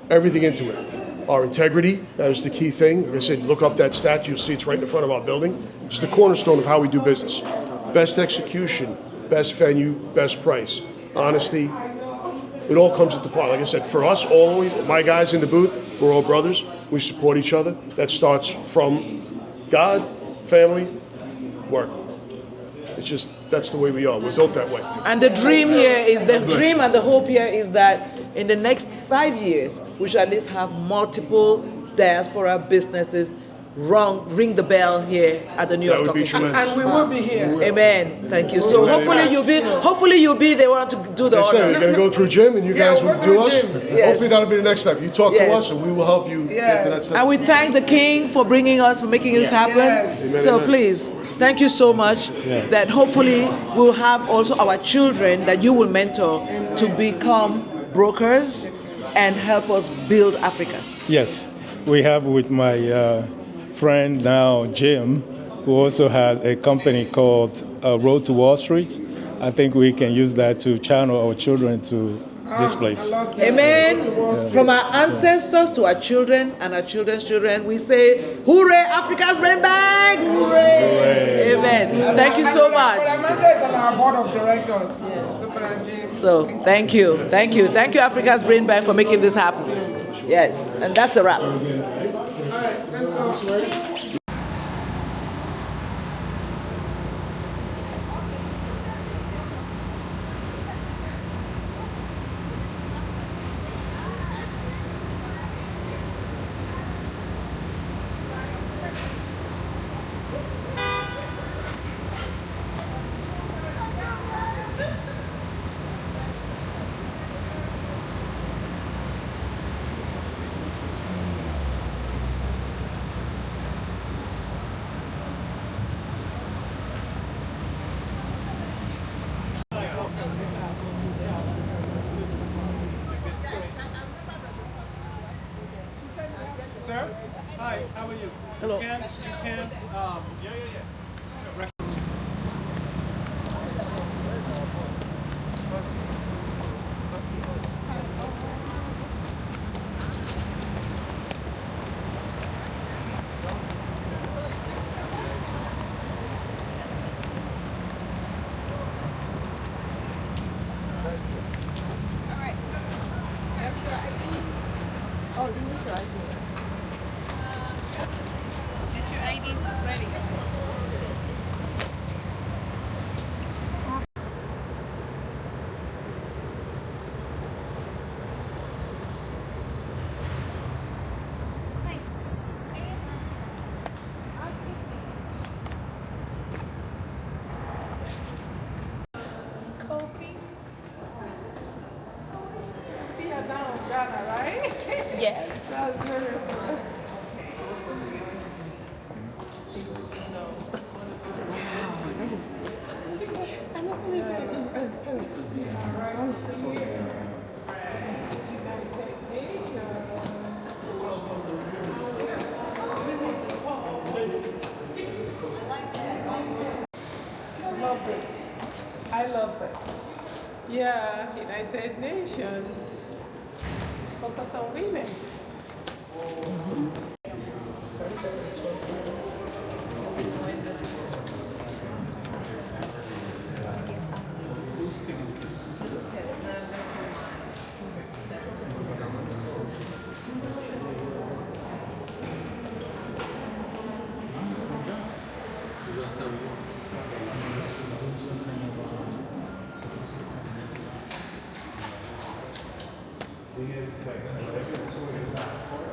everything into it. Our integrity, that is the key thing. Like I said, look up that statue, you'll see it's right in the front of our building. It's the cornerstone of how we do business. Best execution, best venue, best price. Honesty, it all comes at the part. Like I said, for us, always, my guys in the booth, we're all brothers. We support each other. That starts from God, family, work. It's just, that's the way we are. We're built that way. And the dream here is, the dream and the hope here is that in the next 5 years, we should at least have multiple diaspora businesses ring the bell here at the New York Stock Exchange. And we will be here. Amen. Thank you. So hopefully you'll be the one to do the Like I said, honors. we're going to go through Jim, and you guys will do us. Yes. Hopefully that'll be the next step. You talk to Yes. us, and we will help you get to that step. And we thank the King for bringing us, for making this happen. Amen, So amen. please, thank you so much. Yeah. That hopefully we'll have also our children that you will mentor to become brokers and help us build Africa. Yes, we have with my friend now, Jim, who also has a company called Road to Wall Street. I think we can use that to channel our children to this place. Amen. From our ancestors to our children and our children's children, we say, hooray, Africa's brain bank! Hooray! Amen. Thank you so much. Amasa is on our board of directors. Yes. So thank you. Thank you, Africa's brain bank, for making this happen. Yes, and that's a wrap. Sir? Hi, how are you? Hello. You can, Oh, you need your ID. Get your IDs ready. Yes. That's very I love this. Yeah, United Nations. Focus on women. thing is like the regulatory platform